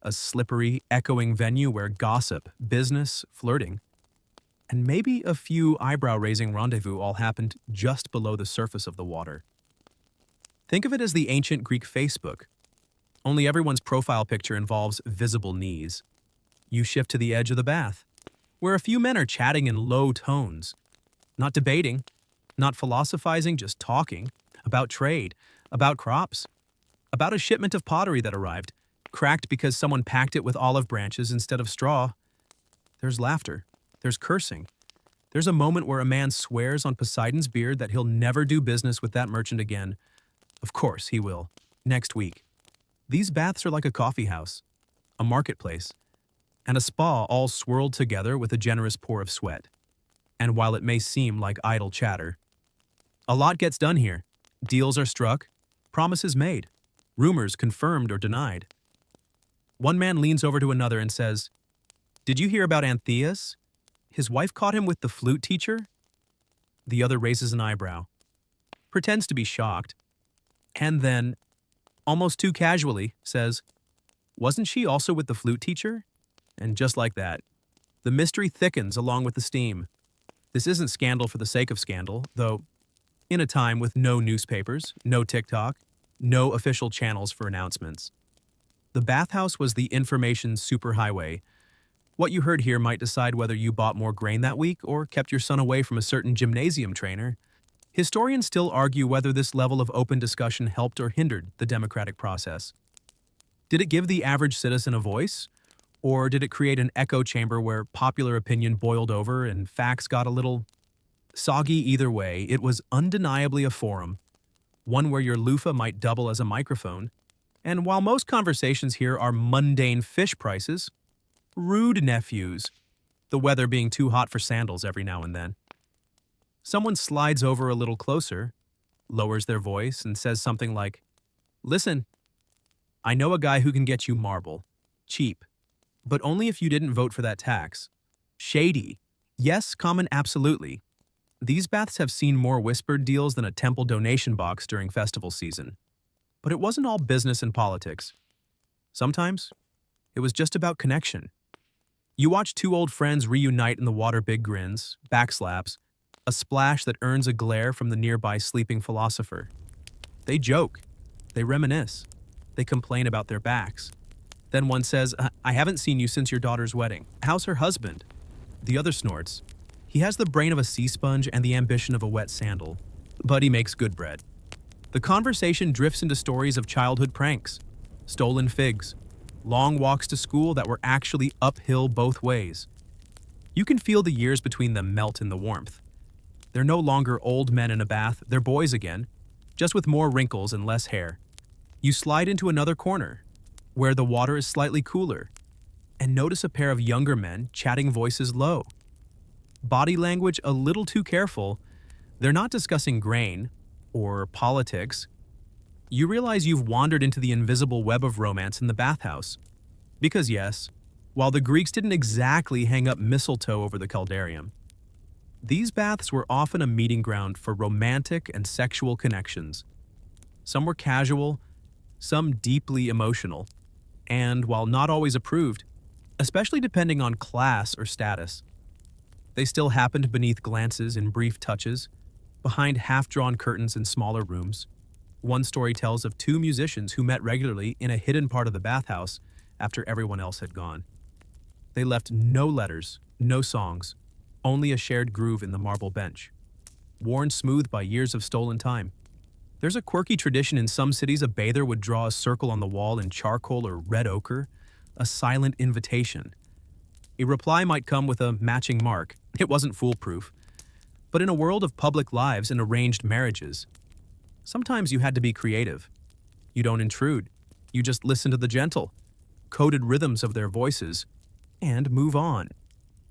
a slippery, echoing venue where gossip, business, flirting, and maybe a few eyebrow-raising rendezvous all happened just below the surface of the water. Think of it as the ancient Greek Facebook, only everyone's profile picture involves visible knees. You shift to the edge of the bath, where a few men are chatting in low tones, not debating, not philosophizing, just talking about trade, about crops, about a shipment of pottery that arrived, cracked because someone packed it with olive branches instead of straw. There's laughter. There's cursing. There's a moment where a man swears on Poseidon's beard that he'll never do business with that merchant again. Of course he will. Next week. These baths are like a coffee house, a marketplace, and a spa all swirled together with a generous pour of sweat. And while it may seem like idle chatter, a lot gets done here. Deals are struck, promises made, rumors confirmed or denied. One man leans over to another and says, "Did you hear about Antheus? His wife caught him with the flute teacher?" The other raises an eyebrow, pretends to be shocked, and then, almost too casually, says, "Wasn't she also with the flute teacher?" And just like that, the mystery thickens along with the steam. This isn't scandal for the sake of scandal, though in a time with no newspapers, no TikTok, no official channels for announcements. The bathhouse was the information superhighway. What you heard here might decide whether you bought more grain that week or kept your son away from a certain gymnasium trainer. Historians still argue whether this level of open discussion helped or hindered the democratic process. Did it give the average citizen a voice? Or did it create an echo chamber where popular opinion boiled over and facts got a little soggy? Either way, it was undeniably a forum, one where your loofah might double as a microphone. And while most conversations here are mundane fish prices, rude nephews, the weather being too hot for sandals every now and then. Someone slides over a little closer, lowers their voice, and says something like, "Listen, I know a guy who can get you marble. Cheap. But only if you didn't vote for that tax. Shady. Yes, common, absolutely. These baths have seen more whispered deals than a temple donation box during festival season. But it wasn't all business and politics. Sometimes, it was just about connection. You watch two old friends reunite in the water, big grins, backslaps, a splash that earns a glare from the nearby sleeping philosopher. They joke. They reminisce. They complain about their backs. Then one says, "I haven't seen you since your daughter's wedding. How's her husband?" The other snorts. He has the brain of a sea sponge and the ambition of a wet sandal, but he makes good bread. The conversation drifts into stories of childhood pranks, stolen figs, long walks to school that were actually uphill both ways. You can feel the years between them melt in the warmth. They're no longer old men in a bath, they're boys again, just with more wrinkles and less hair. You slide into another corner, where the water is slightly cooler, and notice a pair of younger men chatting, voices low. Body language a little too careful. They're not discussing grain or politics. You realize you've wandered into the invisible web of romance in the bathhouse. Because yes, while the Greeks didn't exactly hang up mistletoe over the caldarium, these baths were often a meeting ground for romantic and sexual connections. Some were casual, some deeply emotional, and while not always approved, especially depending on class or status, they still happened beneath glances and brief touches, behind half-drawn curtains in smaller rooms. One story tells of two musicians who met regularly in a hidden part of the bathhouse after everyone else had gone. They left no letters, no songs, only a shared groove in the marble bench, worn smooth by years of stolen time. There's a quirky tradition in some cities. A bather would draw a circle on the wall in charcoal or red ochre, a silent invitation. A reply might come with a matching mark. It wasn't foolproof. But in a world of public lives and arranged marriages, sometimes you had to be creative. You don't intrude. You just listen to the gentle, coded rhythms of their voices and move on.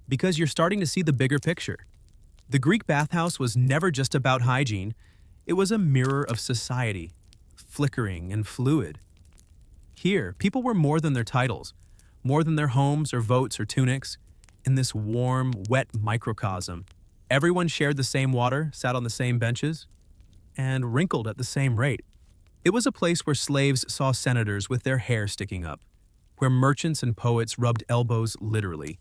Because you're starting to see the bigger picture. The Greek bathhouse was never just about hygiene. It was a mirror of society, flickering and fluid. Here, people were more than their titles, more than their homes or votes or tunics. In this warm, wet microcosm, everyone shared the same water, sat on the same benches, and wrinkled at the same rate. It was a place where slaves saw senators with their hair sticking up, where merchants and poets rubbed elbows literally,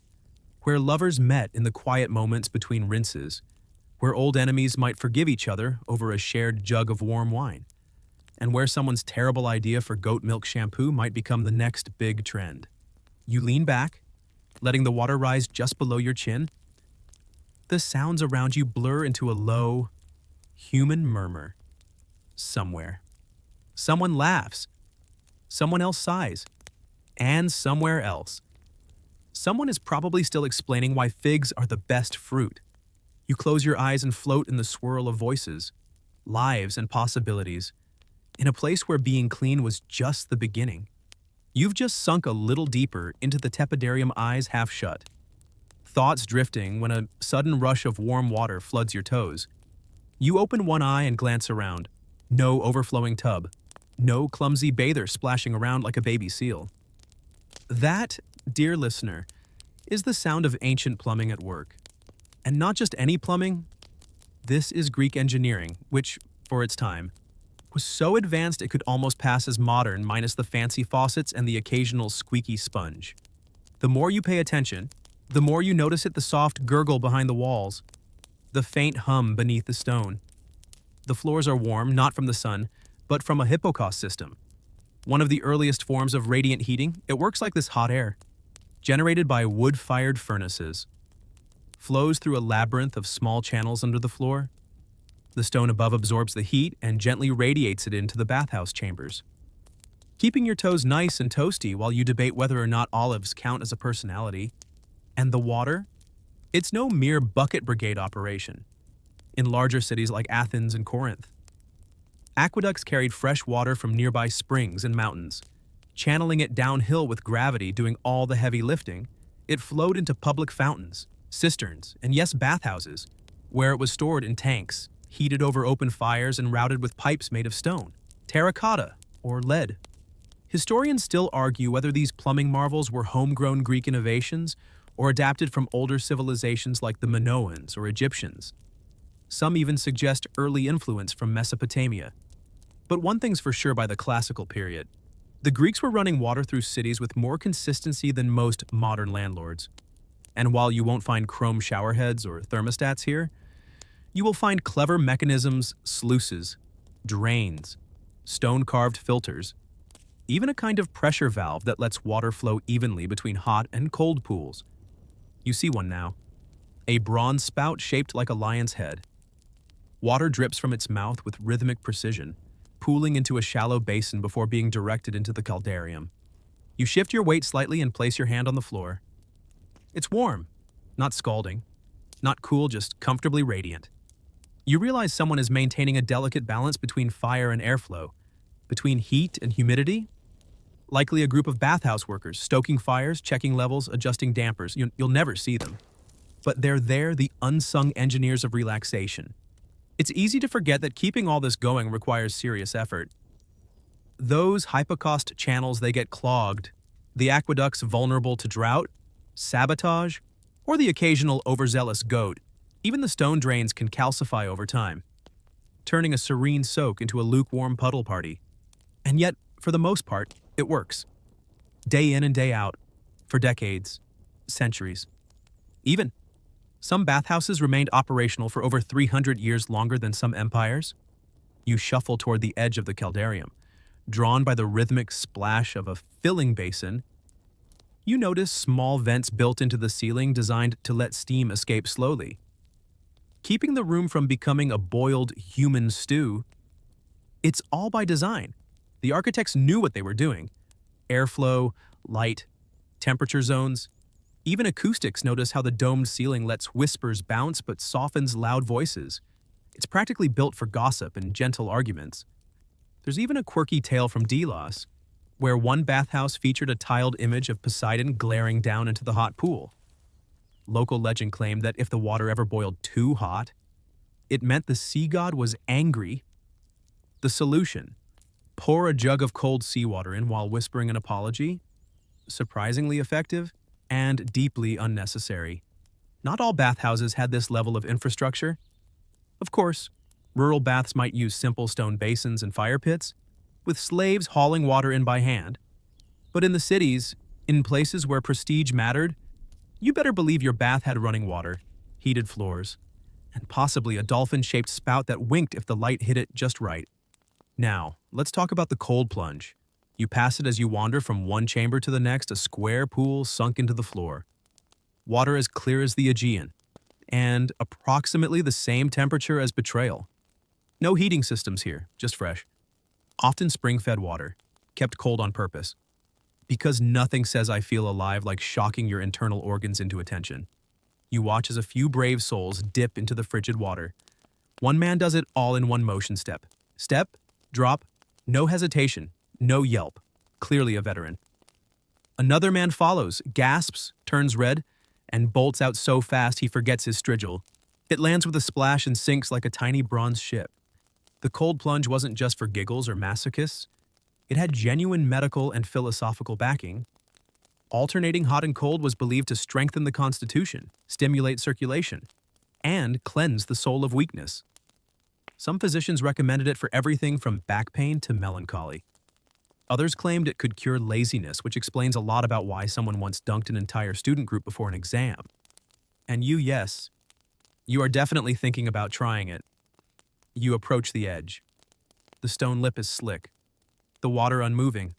where lovers met in the quiet moments between rinses, where old enemies might forgive each other over a shared jug of warm wine, and where someone's terrible idea for goat milk shampoo might become the next big trend. You lean back, letting the water rise just below your chin. The sounds around you blur into a low, human murmur. Somewhere. Someone laughs. Someone else sighs. And somewhere else. Someone is probably still explaining why figs are the best fruit. You close your eyes and float in the swirl of voices, lives, and possibilities, in a place where being clean was just the beginning. You've just sunk a little deeper into the tepidarium, eyes half shut. Thoughts drifting when a sudden rush of warm water floods your toes. You open one eye and glance around. No overflowing tub. No clumsy bather splashing around like a baby seal. That, dear listener, is the sound of ancient plumbing at work. And not just any plumbing. This is Greek engineering, which, for its time, was so advanced it could almost pass as modern minus the fancy faucets and the occasional squeaky sponge. The more you pay attention, the more you notice the soft gurgle behind the walls, the faint hum beneath the stone. The floors are warm, not from the sun, but from a hypocaust system. One of the earliest forms of radiant heating, it works like this hot air, generated by wood-fired furnaces. Flows through a labyrinth of small channels under the floor. The stone above absorbs the heat and gently radiates it into the bathhouse chambers, keeping your toes nice and toasty while you debate whether or not olives count as a personality. And the water? It's no mere bucket brigade operation. In larger cities like Athens and Corinth, aqueducts carried fresh water from nearby springs and mountains. Channeling it downhill with gravity doing all the heavy lifting, it flowed into public fountains, cisterns, and yes, bathhouses, where it was stored in tanks, heated over open fires and routed with pipes made of stone, terracotta, or lead. Historians still argue whether these plumbing marvels were homegrown Greek innovations or adapted from older civilizations like the Minoans or Egyptians. Some even suggest early influence from Mesopotamia. But one thing's for sure by the classical period. The Greeks were running water through cities with more consistency than most modern landlords. And while you won't find chrome showerheads or thermostats here, you will find clever mechanisms, sluices, drains, stone-carved filters, even a kind of pressure valve that lets water flow evenly between hot and cold pools. You see one now. A bronze spout shaped like a lion's head. Water drips from its mouth with rhythmic precision, pooling into a shallow basin before being directed into the caldarium. You shift your weight slightly and place your hand on the floor. It's warm, not scalding, not cool, just comfortably radiant. You realize someone is maintaining a delicate balance between fire and airflow, between heat and humidity. Likely a group of bathhouse workers, stoking fires, checking levels, adjusting dampers. You'll never see them. But they're there, the unsung engineers of relaxation. It's easy to forget that keeping all this going requires serious effort. Those hypocaust channels, they get clogged, the aqueducts vulnerable to drought, sabotage, or the occasional overzealous goat. Even the stone drains can calcify over time, turning a serene soak into a lukewarm puddle party. And yet, for the most part, it works. Day in and day out, for decades, centuries. Even some bathhouses remained operational for over 300 years longer than some empires. You shuffle toward the edge of the caldarium, drawn by the rhythmic splash of a filling basin. You notice small vents built into the ceiling designed to let steam escape slowly, keeping the room from becoming a boiled human stew. It's all by design. The architects knew what they were doing. Airflow, light, temperature zones. Even acoustics notice how the domed ceiling lets whispers bounce but softens loud voices. It's practically built for gossip and gentle arguments. There's even a quirky tale from Delos, where one bathhouse featured a tiled image of Poseidon glaring down into the hot pool. Local legend claimed that if the water ever boiled too hot, it meant the sea god was angry. The solution: pour a jug of cold seawater in while whispering an apology. Surprisingly effective and deeply unnecessary. Not all bathhouses had this level of infrastructure. Of course, rural baths might use simple stone basins and fire pits, with slaves hauling water in by hand. But in the cities, in places where prestige mattered, you better believe your bath had running water, heated floors, and possibly a dolphin-shaped spout that winked if the light hit it just right. Now, let's talk about the cold plunge. You pass it as you wander from one chamber to the next, a square pool sunk into the floor. Water as clear as the Aegean, and approximately the same temperature as betrayal. No heating systems here, just fresh. Often spring-fed water, kept cold on purpose. Because nothing says I feel alive like shocking your internal organs into attention. You watch as a few brave souls dip into the frigid water. One man does it all in one motion step. Step, drop, no hesitation, no yelp. Clearly a veteran. Another man follows, gasps, turns red, and bolts out so fast he forgets his strigil. It lands with a splash and sinks like a tiny bronze ship. The cold plunge wasn't just for giggles or masochists. It had genuine medical and philosophical backing. Alternating hot and cold was believed to strengthen the constitution, stimulate circulation, and cleanse the soul of weakness. Some physicians recommended it for everything from back pain to melancholy. Others claimed it could cure laziness, which explains a lot about why someone once dunked an entire student group before an exam. And yes, you are definitely thinking about trying it. You approach the edge. The stone lip is slick, the water unmoving,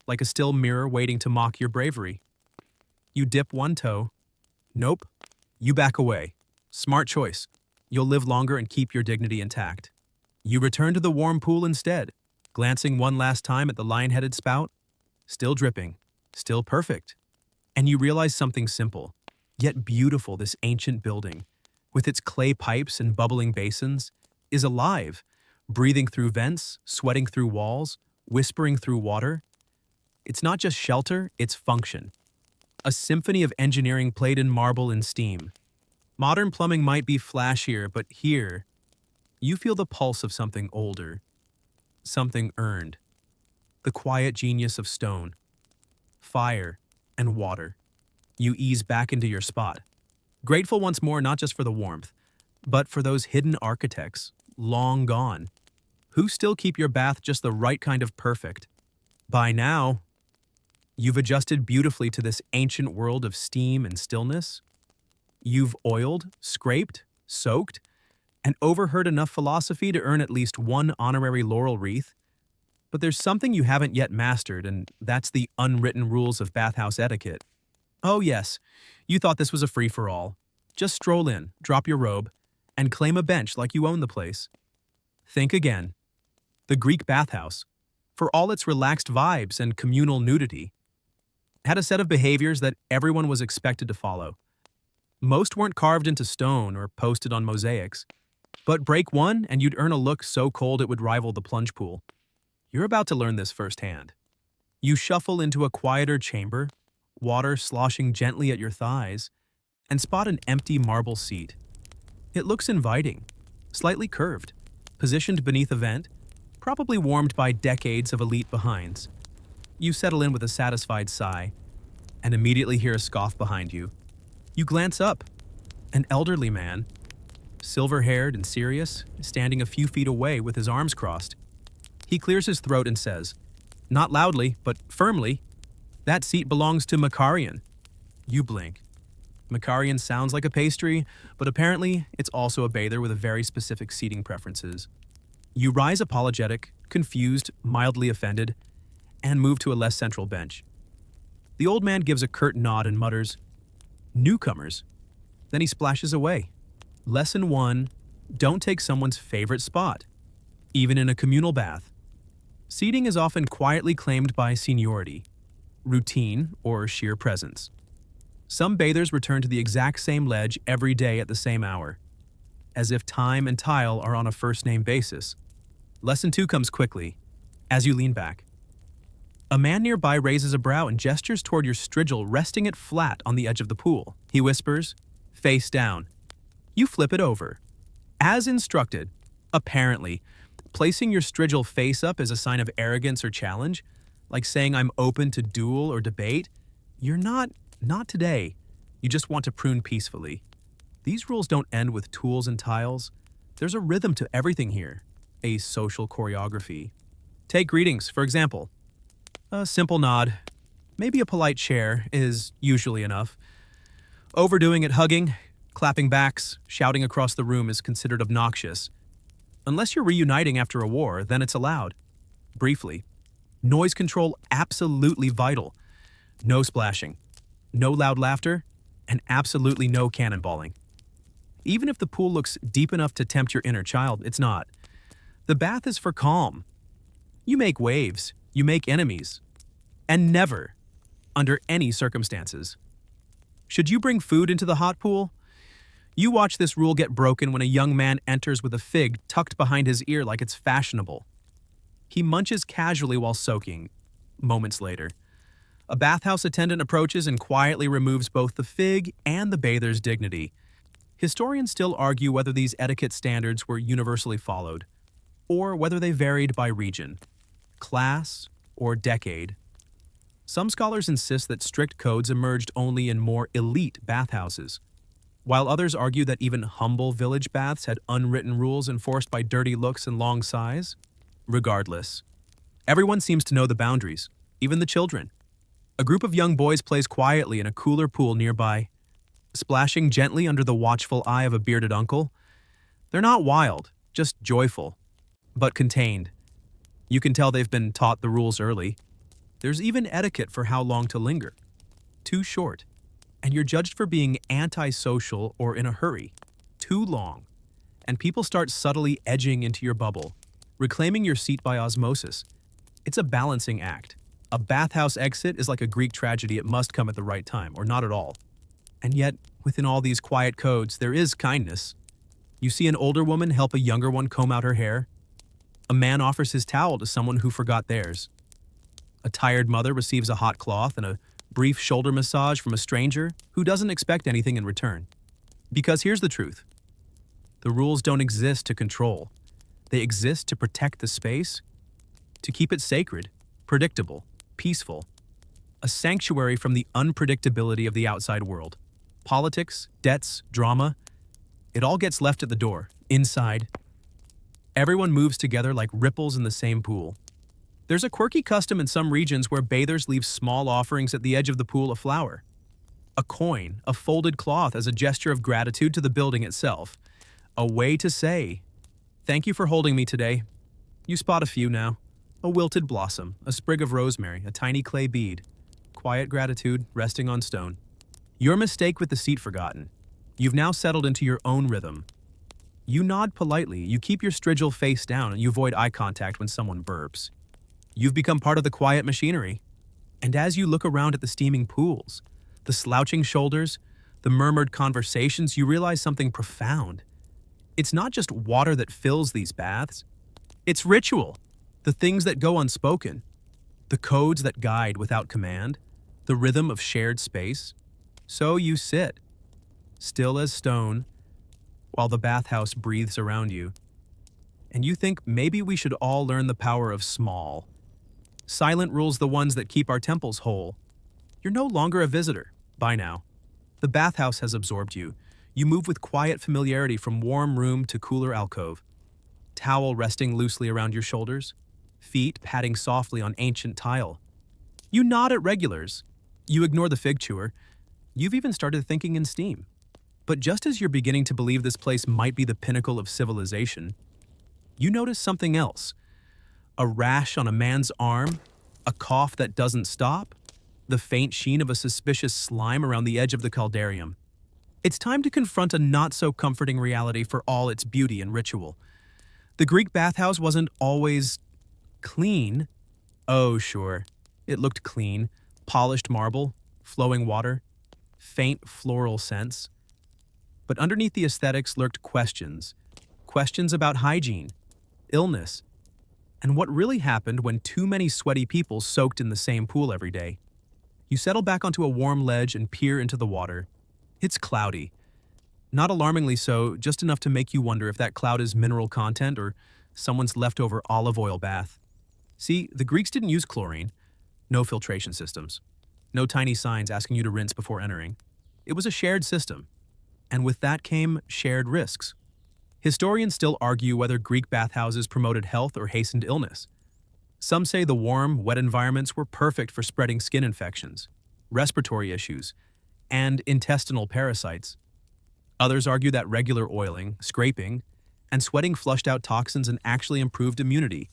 like a still mirror waiting to mock your bravery. You dip one toe. Nope. You back away. Smart choice. You'll live longer and keep your dignity intact. You return to the warm pool instead, glancing one last time at the lion-headed spout. Still dripping. Still perfect. And you realize something simple, yet beautiful. This ancient building, with its clay pipes and bubbling basins, is alive, breathing through vents, sweating through walls, whispering through water. It's not just shelter, it's function. A symphony of engineering played in marble and steam. Modern plumbing might be flashier, but here, you feel the pulse of something older, something earned. The quiet genius of stone, fire, and water. You ease back into your spot, grateful once more not just for the warmth, but for those hidden architects, long gone, who still keep your bath just the right kind of perfect. By now, you've adjusted beautifully to this ancient world of steam and stillness. You've oiled, scraped, soaked, and overheard enough philosophy to earn at least one honorary laurel wreath. But there's something you haven't yet mastered, and that's the unwritten rules of bathhouse etiquette. Oh yes, you thought this was a free-for-all. Just stroll in, drop your robe, and claim a bench like you own the place. Think again. The Greek bathhouse, for all its relaxed vibes and communal nudity, had a set of behaviors that everyone was expected to follow. Most weren't carved into stone or posted on mosaics, but break one and you'd earn a look so cold it would rival the plunge pool. You're about to learn this firsthand. You shuffle into a quieter chamber, water sloshing gently at your thighs, and spot an empty marble seat. It looks inviting, slightly curved, positioned beneath a vent, probably warmed by decades of elite behinds. You settle in with a satisfied sigh, and immediately hear a scoff behind you. You glance up. An elderly man, silver-haired and serious, standing a few feet away with his arms crossed. He clears his throat and says, not loudly, but firmly, "That seat belongs to Makarian." You blink. Makarian sounds like a pastry, but apparently it's also a bather with a very specific seating preferences. You rise apologetic, confused, mildly offended, and move to a less central bench. The old man gives a curt nod and mutters, "Newcomers." Then he splashes away. Lesson 1, don't take someone's favorite spot, even in a communal bath. Seating is often quietly claimed by seniority, routine, or sheer presence. Some bathers return to the exact same ledge every day at the same hour, as if time and tile are on a first-name basis. Lesson 2 comes quickly, as you lean back. A man nearby raises a brow and gestures toward your strigil, resting it flat on the edge of the pool. He whispers, "Face down." You flip it over. As instructed, apparently, placing your strigil face up is a sign of arrogance or challenge, like saying I'm open to duel or debate. You're not today. You just want to prune peacefully. These rules don't end with tools and tiles. There's a rhythm to everything here, a social choreography. Take greetings, for example. A simple nod, maybe a polite share, is usually enough. Overdoing it, hugging, clapping backs, shouting across the room is considered obnoxious. Unless you're reuniting after a war, then it's allowed. Briefly. Noise control absolutely vital. No splashing, no loud laughter, and absolutely no cannonballing. Even if the pool looks deep enough to tempt your inner child, it's not. The bath is for calm. You make waves, you make enemies, and never, under any circumstances. Should you bring food into the hot pool? You watch this rule get broken when a young man enters with a fig tucked behind his ear like it's fashionable. He munches casually while soaking. Moments later, a bathhouse attendant approaches and quietly removes both the fig and the bather's dignity. Historians still argue whether these etiquette standards were universally followed, or whether they varied by region, class, or decade. Some scholars insist that strict codes emerged only in more elite bathhouses, while others argue that even humble village baths had unwritten rules enforced by dirty looks and long sighs. Regardless, everyone seems to know the boundaries, even the children. A group of young boys plays quietly in a cooler pool nearby, splashing gently under the watchful eye of a bearded uncle. They're not wild, just joyful, but contained. You can tell they've been taught the rules early. There's even etiquette for how long to linger. Too short, and you're judged for being antisocial or in a hurry. Too long, and people start subtly edging into your bubble, reclaiming your seat by osmosis. It's a balancing act. A bathhouse exit is like a Greek tragedy. It must come at the right time, or not at all. And yet, within all these quiet codes, there is kindness. You see an older woman help a younger one comb out her hair. A man offers his towel to someone who forgot theirs. A tired mother receives a hot cloth and a brief shoulder massage from a stranger who doesn't expect anything in return. Because here's the truth. The rules don't exist to control. They exist to protect the space, to keep it sacred, predictable, peaceful, a sanctuary from the unpredictability of the outside world. Politics, debts, drama, it all gets left at the door, inside. Everyone moves together like ripples in the same pool. There's a quirky custom in some regions where bathers leave small offerings at the edge of the pool, a flower, a coin, a folded cloth as a gesture of gratitude to the building itself, a way to say, "Thank you for holding me today." You spot a few now. A wilted blossom, a sprig of rosemary, a tiny clay bead. Quiet gratitude resting on stone. Your mistake with the seat forgotten. You've now settled into your own rhythm. You nod politely, you keep your strigil face down, and you avoid eye contact when someone burps. You've become part of the quiet machinery. And as you look around at the steaming pools, the slouching shoulders, the murmured conversations, you realize something profound. It's not just water that fills these baths. It's ritual. The things that go unspoken, the codes that guide without command, the rhythm of shared space. So you sit, still as stone, while the bathhouse breathes around you. And you think maybe we should all learn the power of small. Silent rules, the ones that keep our temples whole. You're no longer a visitor, by now. The bathhouse has absorbed you. You move with quiet familiarity from warm room to cooler alcove. Towel resting loosely around your shoulders, feet patting softly on ancient tile. You nod at regulars. You ignore the fig chewer. You've even started thinking in steam. But just as you're beginning to believe this place might be the pinnacle of civilization, you notice something else. A rash on a man's arm, a cough that doesn't stop, the faint sheen of a suspicious slime around the edge of the caldarium. It's time to confront a not-so-comforting reality for all its beauty and ritual. The Greek bathhouse wasn't always clean. Oh, sure. It looked clean. Polished marble, flowing water, faint floral scents. But underneath the aesthetics lurked questions. Questions about hygiene, illness, and what really happened when too many sweaty people soaked in the same pool every day. You settle back onto a warm ledge and peer into the water. It's cloudy. Not alarmingly so, just enough to make you wonder if that cloud is mineral content or someone's leftover olive oil bath. See, the Greeks didn't use chlorine. No filtration systems. No tiny signs asking you to rinse before entering. It was a shared system. And with that came shared risks. Historians still argue whether Greek bathhouses promoted health or hastened illness. Some say the warm, wet environments were perfect for spreading skin infections, respiratory issues, and intestinal parasites. Others argue that regular oiling, scraping, and sweating flushed out toxins and actually improved immunity.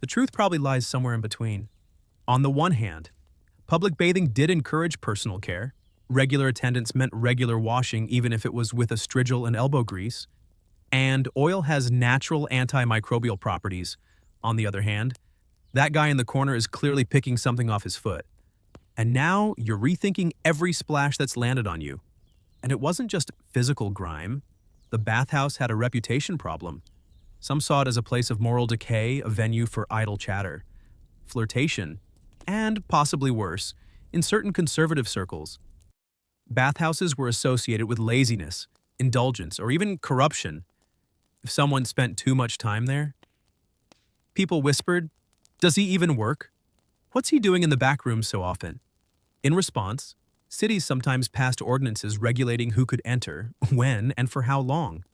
The truth probably lies somewhere in between. On the one hand, public bathing did encourage personal care. Regular attendance meant regular washing, even if it was with Astrigil and elbow grease. And oil has natural antimicrobial properties. On the other hand, that guy in the corner is clearly picking something off his foot. And now you're rethinking every splash that's landed on you. And it wasn't just physical grime. The bathhouse had a reputation problem. Some saw it as a place of moral decay, a venue for idle chatter, flirtation, and, possibly worse, in certain conservative circles, bathhouses were associated with laziness, indulgence, or even corruption. If someone spent too much time there, people whispered, "Does he even work? What's he doing in the back room so often?" In response, cities sometimes passed ordinances regulating who could enter, when, and for how long.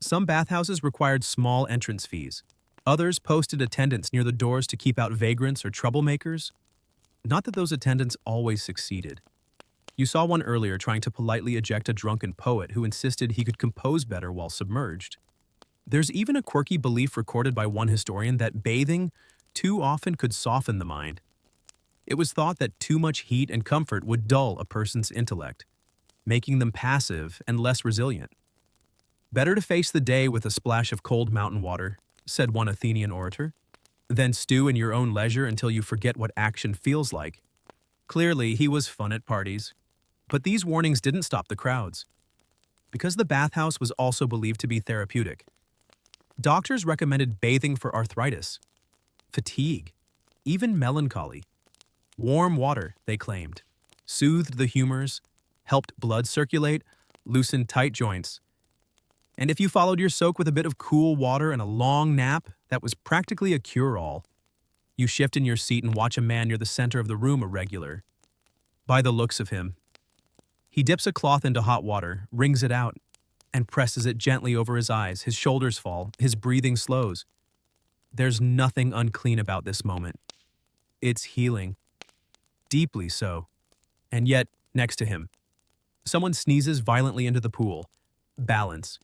Some bathhouses required small entrance fees. Others posted attendants near the doors to keep out vagrants or troublemakers. Not that those attendants always succeeded. You saw one earlier trying to politely eject a drunken poet who insisted he could compose better while submerged. There's even a quirky belief recorded by one historian that bathing too often could soften the mind. It was thought that too much heat and comfort would dull a person's intellect, making them passive and less resilient. "Better to face the day with a splash of cold mountain water," said one Athenian orator, "than stew in your own leisure until you forget what action feels like." Clearly, he was fun at parties. But these warnings didn't stop the crowds. Because the bathhouse was also believed to be therapeutic, doctors recommended bathing for arthritis, fatigue, even melancholy. Warm water, they claimed, soothed the humors, helped blood circulate, loosened tight joints. And if you followed your soak with a bit of cool water and a long nap, that was practically a cure-all. You shift in your seat and watch a man near the center of the room irregular. By the looks of him, he dips a cloth into hot water, wrings it out, and presses it gently over his eyes. His shoulders fall, his breathing slows. There's nothing unclean about this moment. It's healing. Deeply so. And yet, next to him, someone sneezes violently into the pool. Balance.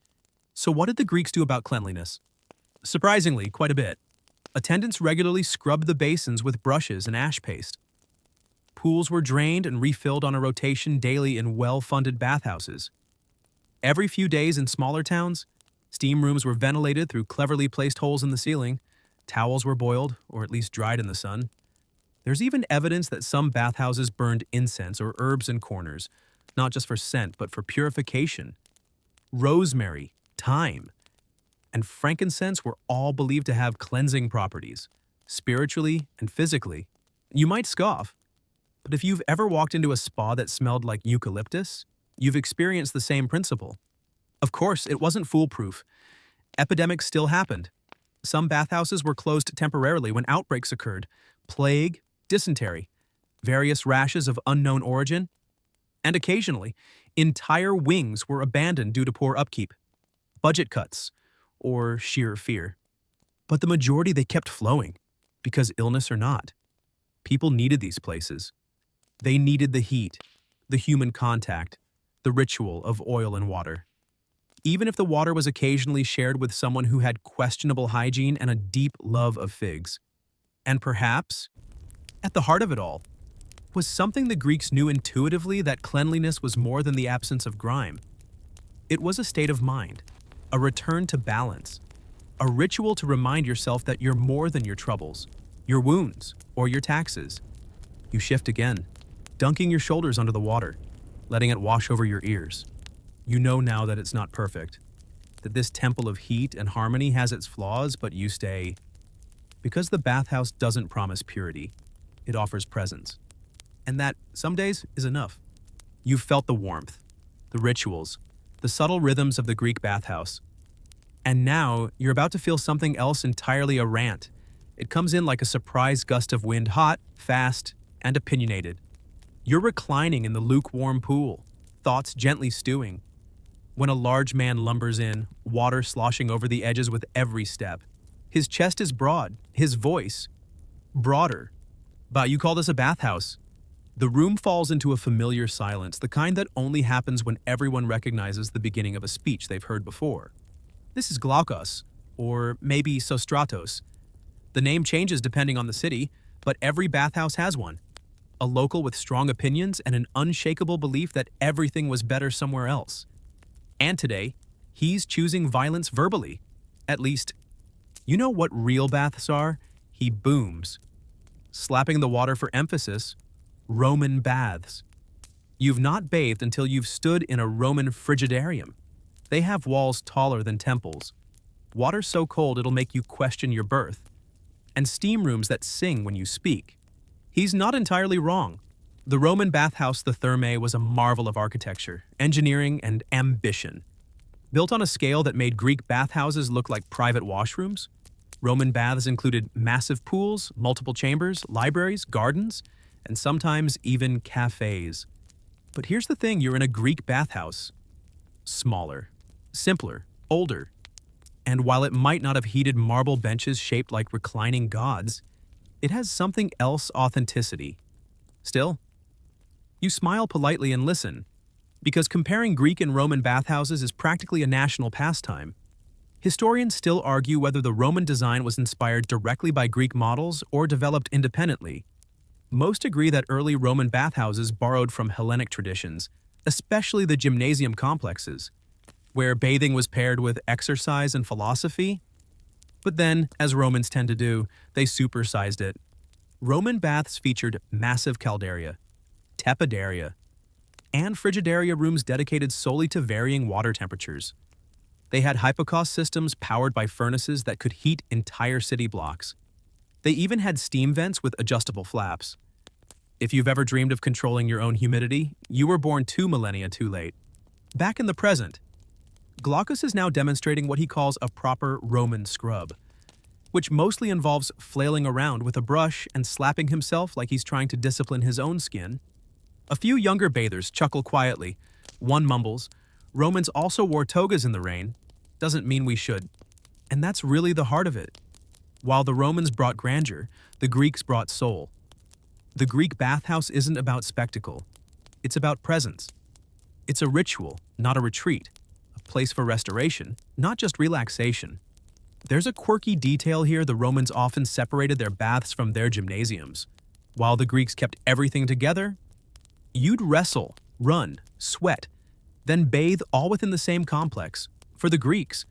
So what did the Greeks do about cleanliness? Surprisingly, quite a bit. Attendants regularly scrubbed the basins with brushes and ash paste. Pools were drained and refilled on a rotation daily in well-funded bathhouses. Every few days in smaller towns, steam rooms were ventilated through cleverly placed holes in the ceiling. Towels were boiled, or at least dried in the sun. There's even evidence that some bathhouses burned incense or herbs in corners, not just for scent, but for purification. Rosemary, thyme, and frankincense were all believed to have cleansing properties, spiritually and physically. You might scoff, but if you've ever walked into a spa that smelled like eucalyptus, you've experienced the same principle. Of course, it wasn't foolproof. Epidemics still happened. Some bathhouses were closed temporarily when outbreaks occurred: plague, dysentery, various rashes of unknown origin, and occasionally, entire wings were abandoned due to poor upkeep, budget cuts, or sheer fear. But the majority, they kept flowing, because illness or not, people needed these places. They needed the heat, the human contact, the ritual of oil and water. Even if the water was occasionally shared with someone who had questionable hygiene and a deep love of figs. And perhaps, at the heart of it all, was something the Greeks knew intuitively, that cleanliness was more than the absence of grime. It was a state of mind, a return to balance, a ritual to remind yourself that you're more than your troubles, your wounds, or your taxes. You shift again, dunking your shoulders under the water, letting it wash over your ears. You know now that it's not perfect, that this temple of heat and harmony has its flaws, but you stay. Because the bathhouse doesn't promise purity, it offers presence. And that, some days, is enough. You've felt the warmth, the rituals, the subtle rhythms of the Greek bathhouse. And now, you're about to feel something else entirely: a rant. It comes in like a surprise gust of wind, hot, fast, and opinionated. You're reclining in the lukewarm pool, thoughts gently stewing, when a large man lumbers in, water sloshing over the edges with every step. His chest is broad, his voice, broader. But you call this a bathhouse. The room falls into a familiar silence, the kind that only happens when everyone recognizes the beginning of a speech they've heard before. This is Glaukos, or maybe Sostratos. The name changes depending on the city, but every bathhouse has one. A local with strong opinions and an unshakable belief that everything was better somewhere else. And today, he's choosing violence verbally. At least, you know what real baths are? He booms. Slapping the water for emphasis, Roman baths. You've not bathed until you've stood in a Roman frigidarium. They have walls taller than temples. Water so cold it'll make you question your birth. And steam rooms that sing when you speak. He's not entirely wrong. The Roman bathhouse, the Thermae, was a marvel of architecture, engineering, and ambition. Built on a scale that made Greek bathhouses look like private washrooms, Roman baths included massive pools, multiple chambers, libraries, gardens, and sometimes even cafes. But here's the thing, you're in a Greek bathhouse. Smaller, simpler, older. And while it might not have heated marble benches shaped like reclining gods, it has something else: authenticity. Still, you smile politely and listen, because comparing Greek and Roman bathhouses is practically a national pastime. Historians still argue whether the Roman design was inspired directly by Greek models or developed independently. Most agree that early Roman bathhouses borrowed from Hellenic traditions, especially the gymnasium complexes, where bathing was paired with exercise and philosophy. But then, as Romans tend to do, they supersized it. Roman baths featured massive caldaria, tepidaria, and frigidaria rooms dedicated solely to varying water temperatures. They had hypocaust systems powered by furnaces that could heat entire city blocks. They even had steam vents with adjustable flaps. If you've ever dreamed of controlling your own humidity, you were born 2 millennia too late. Back in the present, Glaucus is now demonstrating what he calls a proper Roman scrub, which mostly involves flailing around with a brush and slapping himself like he's trying to discipline his own skin. A few younger bathers chuckle quietly. One mumbles, "Romans also wore togas in the rain. Doesn't mean we should." And that's really the heart of it. While the Romans brought grandeur, the Greeks brought soul. The Greek bathhouse isn't about spectacle. It's about presence. It's a ritual, not a retreat. A place for restoration, not just relaxation. There's a quirky detail here: the Romans often separated their baths from their gymnasiums. While the Greeks kept everything together, you'd wrestle, run, sweat, then bathe all within the same complex. For the Greeks,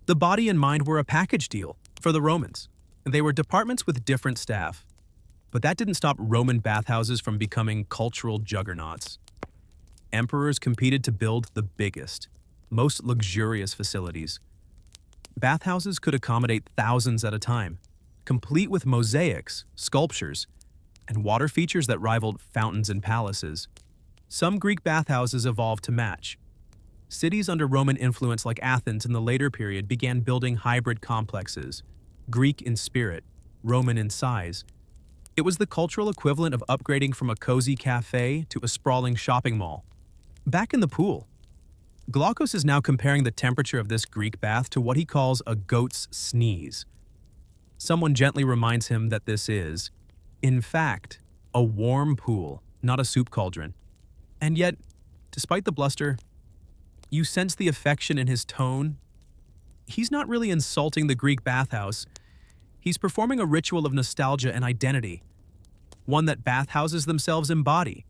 the body and mind were a package deal. For the Romans, they were departments with different staff. But that didn't stop Roman bathhouses from becoming cultural juggernauts. Emperors competed to build the biggest, most luxurious facilities. Bathhouses could accommodate thousands at a time, complete with mosaics, sculptures, and water features that rivaled fountains and palaces. Some Greek bathhouses evolved to match. Cities under Roman influence like Athens in the later period began building hybrid complexes, Greek in spirit, Roman in size. It was the cultural equivalent of upgrading from a cozy cafe to a sprawling shopping mall. Back in the pool, Glaucus is now comparing the temperature of this Greek bath to what he calls a goat's sneeze. Someone gently reminds him that this is, in fact, a warm pool, not a soup cauldron. And yet, despite the bluster, you sense the affection in his tone. He's not really insulting the Greek bathhouse. He's performing a ritual of nostalgia and identity, one that bathhouses themselves embody.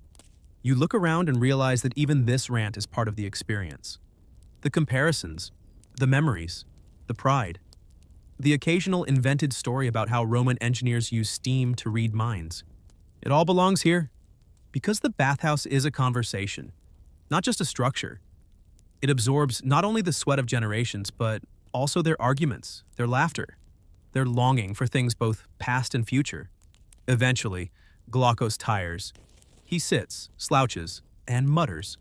You look around and realize that even this rant is part of the experience. The comparisons, the memories, the pride, the occasional invented story about how Roman engineers used steam to read minds. It all belongs here, because the bathhouse is a conversation, not just a structure. It absorbs not only the sweat of generations, but also their arguments, their laughter, their longing for things both past and future. Eventually, Glaucus tires. He sits, slouches, and mutters.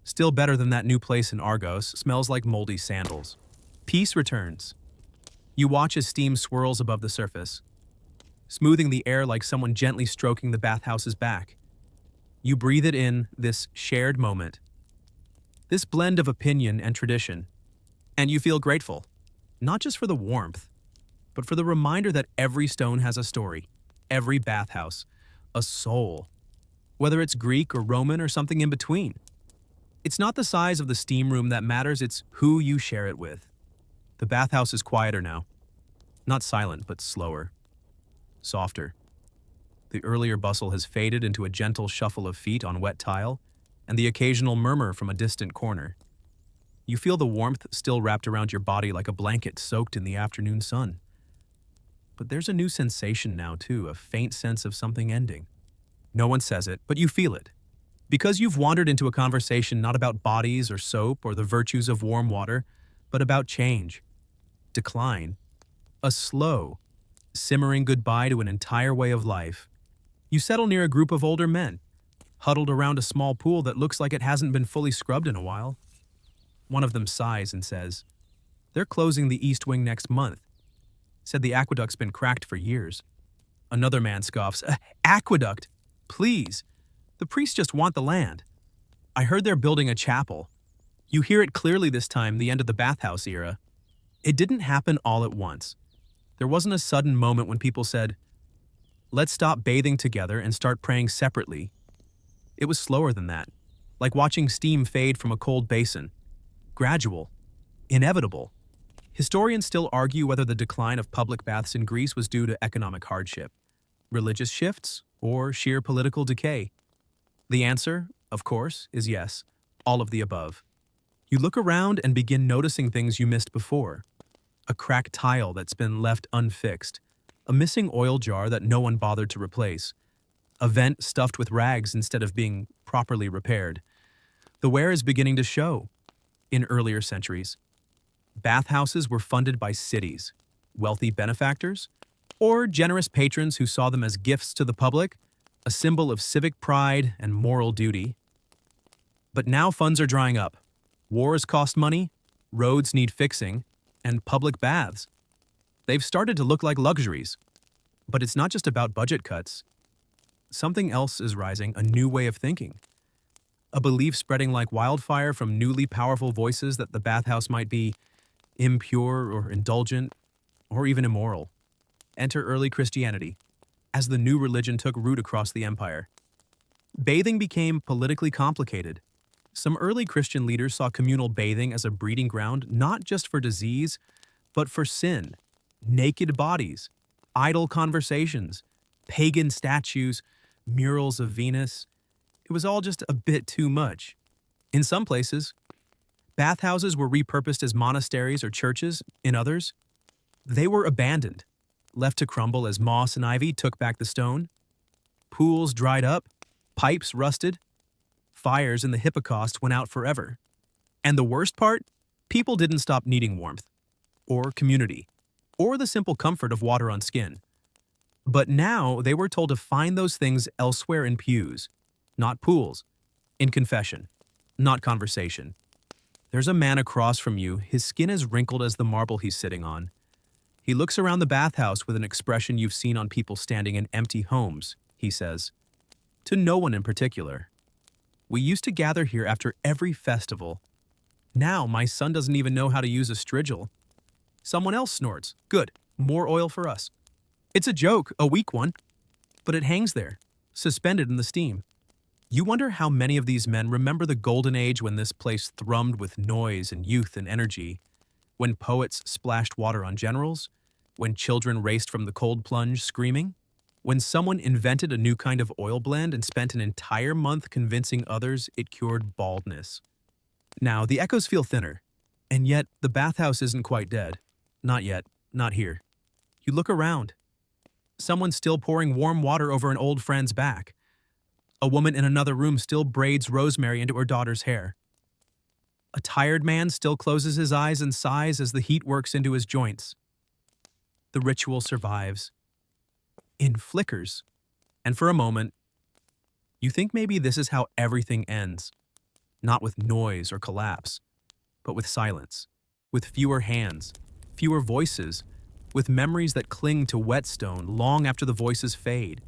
Still better than that new place in Argos, smells like moldy sandals. Peace returns. You watch as steam swirls above the surface, smoothing the air like someone gently stroking the bathhouse's back. You breathe it in, this shared moment, this blend of opinion and tradition, and you feel grateful, not just for the warmth, but for the reminder that every stone has a story. Every bathhouse, a soul, whether it's Greek or Roman or something in between. It's not the size of the steam room that matters, it's who you share it with. The bathhouse is quieter now. Not silent, but slower. Softer. The earlier bustle has faded into a gentle shuffle of feet on wet tile, and the occasional murmur from a distant corner. You feel the warmth still wrapped around your body like a blanket soaked in the afternoon sun. But there's a new sensation now, too, a faint sense of something ending. No one says it, but you feel it. Because you've wandered into a conversation not about bodies or soap or the virtues of warm water, but about change, decline, a slow, simmering goodbye to an entire way of life. You settle near a group of older men, huddled around a small pool that looks like it hasn't been fully scrubbed in a while. One of them sighs and says, "They're closing the East Wing next month. Said the aqueduct's been cracked for years." Another man scoffs, "Aqueduct? Please. The priests just want the land. I heard they're building a chapel." You hear it clearly this time, the end of the bathhouse era. It didn't happen all at once. There wasn't a sudden moment when people said, "Let's stop bathing together and start praying separately." It was slower than that, like watching steam fade from a cold basin. Gradual. Inevitable. Historians still argue whether the decline of public baths in Greece was due to economic hardship, religious shifts, or sheer political decay. The answer, of course, is yes, all of the above. You look around and begin noticing things you missed before. A cracked tile that's been left unfixed, a missing oil jar that no one bothered to replace, a vent stuffed with rags instead of being properly repaired. The wear is beginning to show. In earlier centuries, bathhouses were funded by cities, wealthy benefactors, or generous patrons who saw them as gifts to the public, a symbol of civic pride and moral duty. But now funds are drying up. Wars cost money, roads need fixing, and public baths. They've started to look like luxuries. But it's not just about budget cuts. Something else is rising, a new way of thinking. A belief spreading like wildfire from newly powerful voices that the bathhouse might be impure or indulgent, or even immoral. Enter early Christianity, as the new religion took root across the empire. Bathing became politically complicated. Some early Christian leaders saw communal bathing as a breeding ground not just for disease, but for sin, naked bodies, idle conversations, pagan statues, murals of Venus. It was all just a bit too much. In some places, bathhouses were repurposed as monasteries or churches. In others, they were abandoned, left to crumble as moss and ivy took back the stone. Pools dried up, pipes rusted, fires in the Hippocaust went out forever. And the worst part? People didn't stop needing warmth, or community, or the simple comfort of water on skin. But now they were told to find those things elsewhere in pews, not pools, in confession, not conversation. There's a man across from you, his skin as wrinkled as the marble he's sitting on. He looks around the bathhouse with an expression you've seen on people standing in empty homes, he says. To no one in particular. "We used to gather here after every festival. Now my son doesn't even know how to use a strigil." Someone else snorts. "Good, more oil for us." It's a joke, a weak one, but it hangs there, suspended in the steam. You wonder how many of these men remember the golden age when this place thrummed with noise and youth and energy, when poets splashed water on generals, when children raced from the cold plunge screaming, when someone invented a new kind of oil blend and spent an entire month convincing others it cured baldness. Now, the echoes feel thinner, and yet the bathhouse isn't quite dead. Not yet, not here. You look around. Someone's still pouring warm water over an old friend's back. A woman in another room still braids rosemary into her daughter's hair. A tired man still closes his eyes and sighs as the heat works into his joints. The ritual survives. In flickers. And for a moment, you think maybe this is how everything ends. Not with noise or collapse, but with silence. With fewer hands, fewer voices, with memories that cling to whetstone long after the voices fade.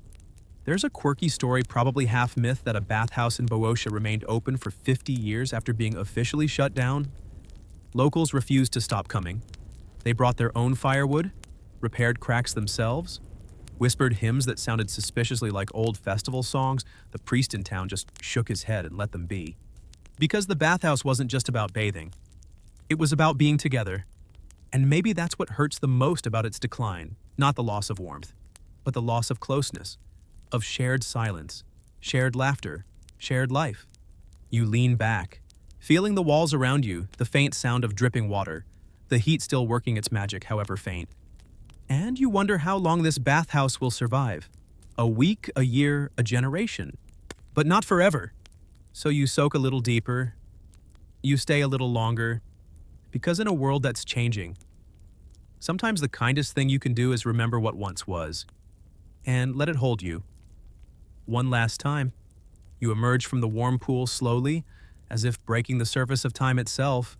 There's a quirky story, probably half myth, that a bathhouse in Boeotia remained open for 50 years after being officially shut down. Locals refused to stop coming. They brought their own firewood, repaired cracks themselves, Whispered hymns that sounded suspiciously like old festival songs. The priest in town just shook his head and let them be. Because the bathhouse wasn't just about bathing, it was about being together. And maybe that's what hurts the most about its decline, not the loss of warmth, but the loss of closeness, of shared silence, shared laughter, shared life. You lean back, feeling the walls around you, the faint sound of dripping water, the heat still working its magic, however faint. And you wonder how long this bathhouse will survive. A week, a year, a generation. But not forever. So you soak a little deeper, you stay a little longer, because in a world that's changing, sometimes the kindest thing you can do is remember what once was, and let it hold you. One last time, you emerge from the warm pool slowly, as if breaking the surface of time itself.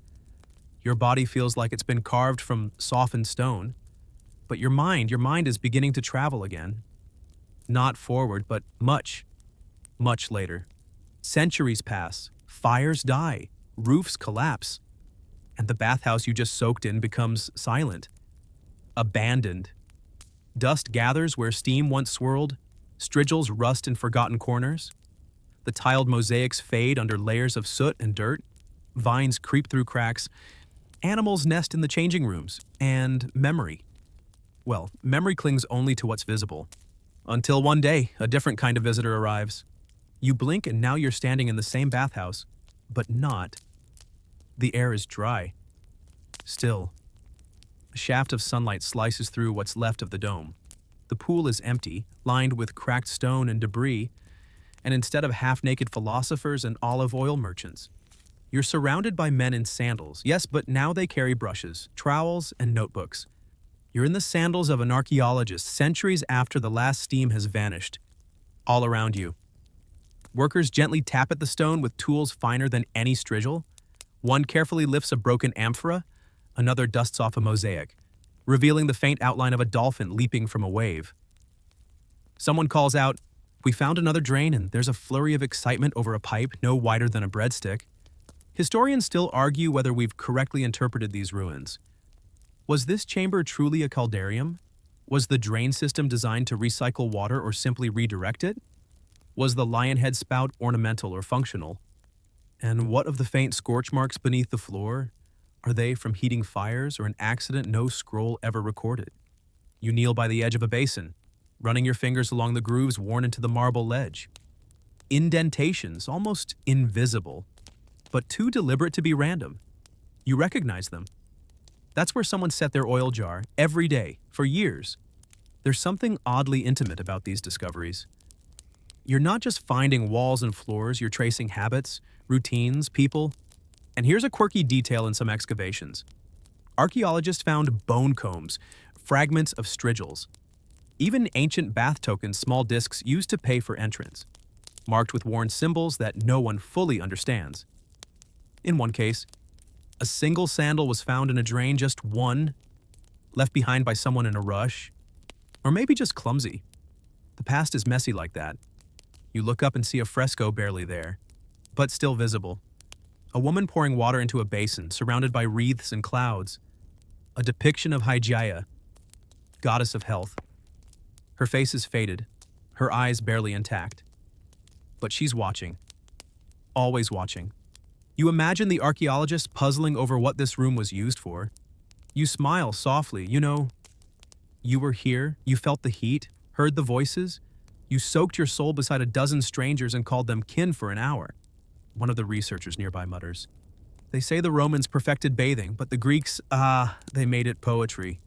Your body feels like it's been carved from softened stone, but your mind is beginning to travel again. Not forward, but much, much later. Centuries pass, fires die, roofs collapse, and the bathhouse you just soaked in becomes silent, abandoned. Dust gathers where steam once swirled, strigils rust in forgotten corners. The tiled mosaics fade under layers of soot and dirt. Vines creep through cracks. Animals nest in the changing rooms. And memory. Well, memory clings only to what's visible. Until one day, a different kind of visitor arrives. You blink and now you're standing in the same bathhouse, but not. The air is dry. Still. A shaft of sunlight slices through what's left of the dome. The pool is empty, lined with cracked stone and debris, and instead of half-naked philosophers and olive oil merchants, you're surrounded by men in sandals. Yes, but now they carry brushes, trowels, and notebooks. You're in the sandals of an archaeologist centuries after the last steam has vanished. All around you. Workers gently tap at the stone with tools finer than any strigil. One carefully lifts a broken amphora, another dusts off a mosaic, revealing the faint outline of a dolphin leaping from a wave. Someone calls out, "We found another drain," and there's a flurry of excitement over a pipe no wider than a breadstick. Historians still argue whether we've correctly interpreted these ruins. Was this chamber truly a caldarium? Was the drain system designed to recycle water or simply redirect it? Was the lion head spout ornamental or functional? And what of the faint scorch marks beneath the floor? Are they from heating fires or an accident no scroll ever recorded? You kneel by the edge of a basin, running your fingers along the grooves worn into the marble ledge. Indentations, almost invisible, but too deliberate to be random. You recognize them. That's where someone set their oil jar, every day, for years. There's something oddly intimate about these discoveries. You're not just finding walls and floors, you're tracing habits, routines, people. And here's a quirky detail in some excavations. Archaeologists found bone combs, fragments of strigils, even ancient bath tokens, small discs used to pay for entrance, marked with worn symbols that no one fully understands. In one case, a single sandal was found in a drain, just one, left behind by someone in a rush, or maybe just clumsy. The past is messy like that. You look up and see a fresco barely there, but still visible. A woman pouring water into a basin, surrounded by wreaths and clouds. A depiction of Hygeia, goddess of health. Her face is faded, her eyes barely intact. But she's watching. Always watching. You imagine the archaeologist puzzling over what this room was used for. You smile softly, you were here, you felt the heat, heard the voices. You soaked your soul beside a dozen strangers and called them kin for an hour. One of the researchers nearby mutters. They say the Romans perfected bathing, but the Greeks, they made it poetry.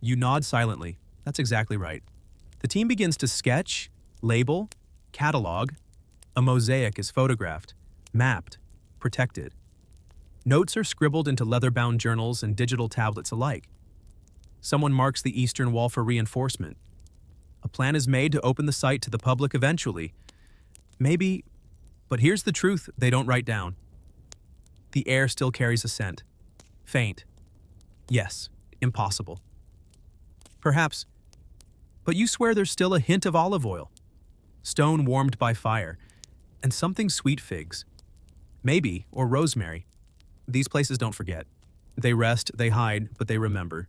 You nod silently. That's exactly right. The team begins to sketch, label, catalog. A mosaic is photographed, mapped, protected. Notes are scribbled into leather-bound journals and digital tablets alike. Someone marks the eastern wall for reinforcement. A plan is made to open the site to the public eventually. Maybe, but here's the truth they don't write down. The air still carries a scent. Faint. Yes, impossible. Perhaps, but you swear there's still a hint of olive oil. Stone warmed by fire, and something sweet figs. Maybe, or rosemary. These places don't forget. They rest, they hide, but they remember.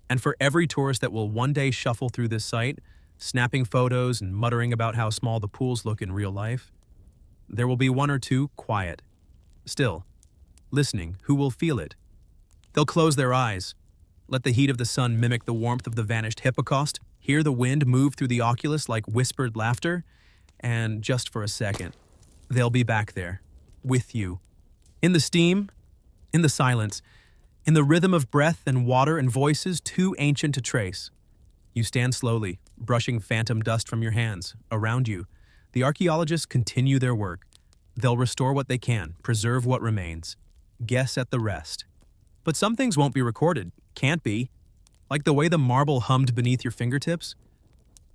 And for every tourist that will one day shuffle through this site, snapping photos and muttering about how small the pools look in real life. There will be one or two quiet, still, listening, who will feel it. They'll close their eyes, let the heat of the sun mimic the warmth of the vanished hippocaust, hear the wind move through the oculus like whispered laughter, and just for a second, they'll be back there, with you. In the steam, in the silence, in the rhythm of breath and water and voices too ancient to trace. You stand slowly, brushing phantom dust from your hands. Around you, the archaeologists continue their work. They'll restore what they can, preserve what remains, guess at the rest. But some things won't be recorded, can't be, like the way the marble hummed beneath your fingertips,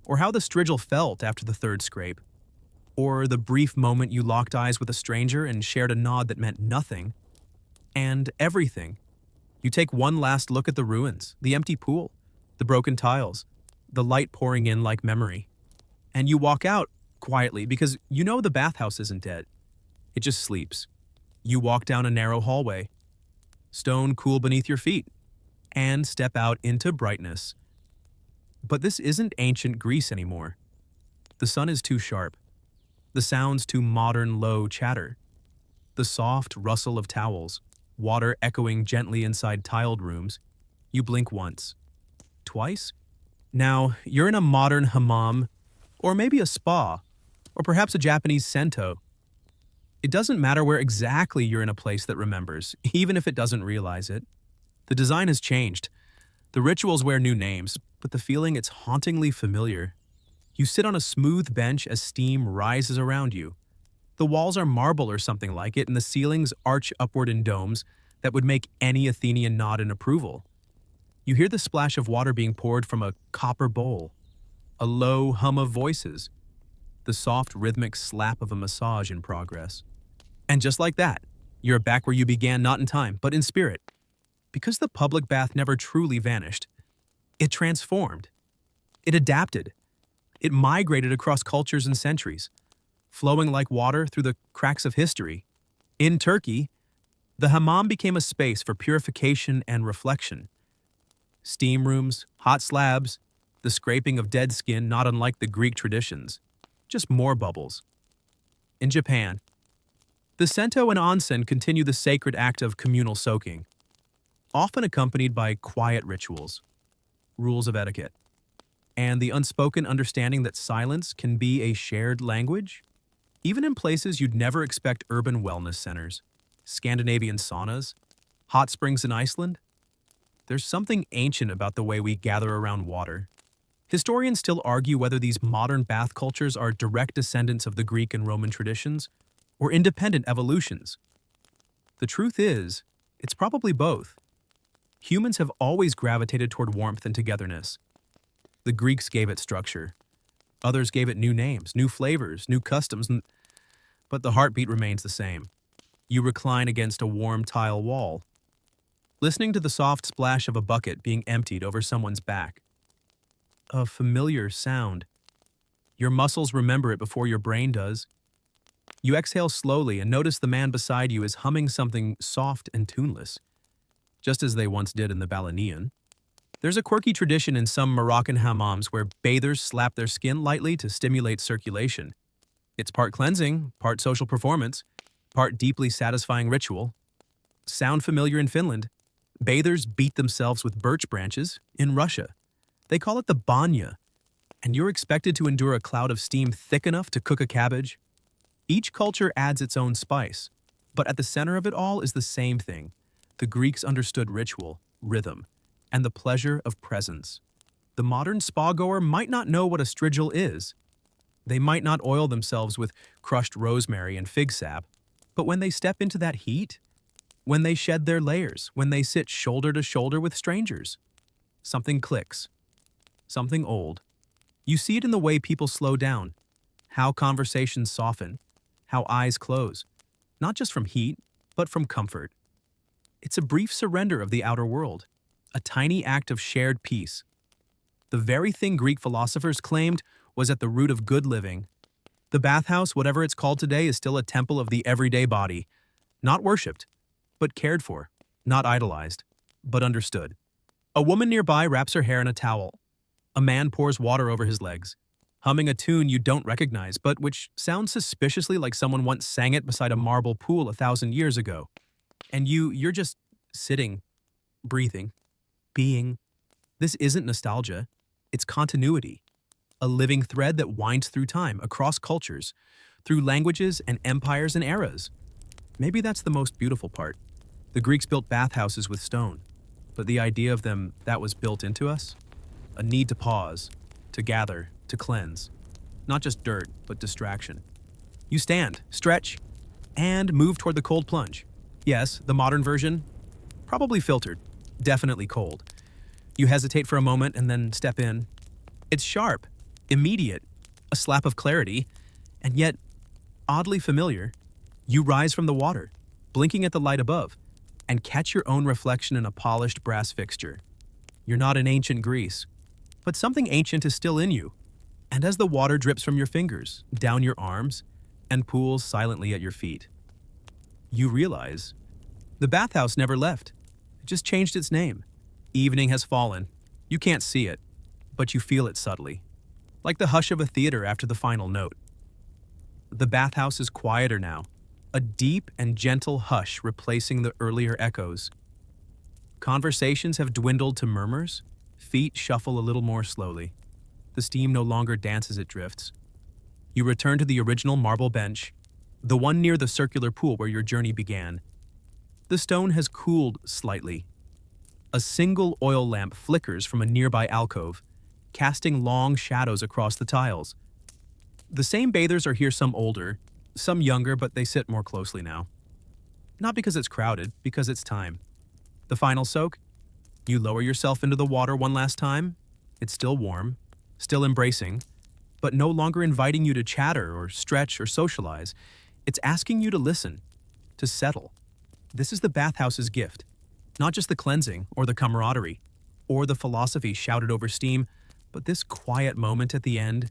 or how the strigil felt after the third scrape, or the brief moment you locked eyes with a stranger and shared a nod that meant nothing, and everything. You take one last look at the ruins, the empty pool, the broken tiles, the light pouring in like memory, and you walk out quietly because you know the bathhouse isn't dead. It just sleeps. You walk down a narrow hallway, stone cool beneath your feet, and step out into brightness. But this isn't ancient Greece anymore. The sun is too sharp. The sounds too modern low chatter. The soft rustle of towels, water echoing gently inside tiled rooms. You blink once. Twice? Now, you're in a modern hammam, or maybe a spa, or perhaps a Japanese sento. It doesn't matter where exactly you're in a place that remembers, even if it doesn't realize it. The design has changed. The rituals wear new names, but the feeling it's hauntingly familiar. You sit on a smooth bench as steam rises around you. The walls are marble or something like it, and the ceilings arch upward in domes that would make any Athenian nod in approval. You hear the splash of water being poured from a copper bowl, a low hum of voices, the soft rhythmic slap of a massage in progress. And just like that, you're back where you began, not in time, but in spirit. Because the public bath never truly vanished, it transformed. It adapted. It migrated across cultures and centuries, flowing like water through the cracks of history. In Turkey, the hammam became a space for purification and reflection. Steam rooms, hot slabs, the scraping of dead skin not unlike the Greek traditions. Just more bubbles. In Japan, the sento and onsen continue the sacred act of communal soaking, often accompanied by quiet rituals, rules of etiquette, and the unspoken understanding that silence can be a shared language, even in places you'd never expect urban wellness centers, Scandinavian saunas, hot springs in Iceland. There's something ancient about the way we gather around water. Historians still argue whether these modern bath cultures are direct descendants of the Greek and Roman traditions or independent evolutions. The truth is, it's probably both. Humans have always gravitated toward warmth and togetherness. The Greeks gave it structure. Others gave it new names, new flavors, new customs, but the heartbeat remains the same. You recline against a warm tile wall, listening to the soft splash of a bucket being emptied over someone's back. A familiar sound. Your muscles remember it before your brain does. You exhale slowly and notice the man beside you is humming something soft and tuneless, just as they once did in the Balanean. There's a quirky tradition in some Moroccan hammams where bathers slap their skin lightly to stimulate circulation. It's part cleansing, part social performance, part deeply satisfying ritual. Sound familiar in Finland? Bathers beat themselves with birch branches in Russia. They call it the banya, and you're expected to endure a cloud of steam thick enough to cook a cabbage. Each culture adds its own spice, but at the center of it all is the same thing. The Greeks understood ritual, rhythm, and the pleasure of presence. The modern spa-goer might not know what a strigil is. They might not oil themselves with crushed rosemary and fig sap, but when they step into that heat, when they shed their layers, when they sit shoulder to shoulder with strangers, something clicks. Something old. You see it in the way people slow down, how conversations soften, how eyes close, not just from heat, but from comfort. It's a brief surrender of the outer world, a tiny act of shared peace. The very thing Greek philosophers claimed was at the root of good living. The bathhouse, whatever it's called today, is still a temple of the everyday body, not worshipped, but cared for, not idolized, but understood. A woman nearby wraps her hair in a towel. A man pours water over his legs, humming a tune you don't recognize, but which sounds suspiciously like someone once sang it beside a marble pool 1,000 years ago. And you're just sitting, breathing, being. This isn't nostalgia, it's continuity. A living thread that winds through time, across cultures, through languages and empires and eras. Maybe that's the most beautiful part. The Greeks built bathhouses with stone, but the idea of them, that was built into us. A need to pause, to gather, to cleanse. Not just dirt, but distraction. You stand, stretch, and move toward the cold plunge. Yes, the modern version, probably filtered, definitely cold. You hesitate for a moment and then step in. It's sharp, immediate, a slap of clarity, and yet oddly familiar. You rise from the water, blinking at the light above, and catch your own reflection in a polished brass fixture. You're not in ancient Greece, but something ancient is still in you. And as the water drips from your fingers, down your arms, and pools silently at your feet, you realize the bathhouse never left. It just changed its name. Evening has fallen. You can't see it, but you feel it subtly, like the hush of a theater after the final note. The bathhouse is quieter now, a deep and gentle hush replacing the earlier echoes. Conversations have dwindled to murmurs, feet shuffle a little more slowly. The steam no longer dances, it drifts. You return to the original marble bench, the one near the circular pool where your journey began. The stone has cooled slightly. A single oil lamp flickers from a nearby alcove, casting long shadows across the tiles. The same bathers are here, some older, some younger, but they sit more closely now. Not because it's crowded, because it's time. The final soak? You lower yourself into the water one last time. It's still warm, still embracing, but no longer inviting you to chatter or stretch or socialize. It's asking you to listen, to settle. This is the bathhouse's gift. Not just the cleansing or the camaraderie or the philosophy shouted over steam, but this quiet moment at the end,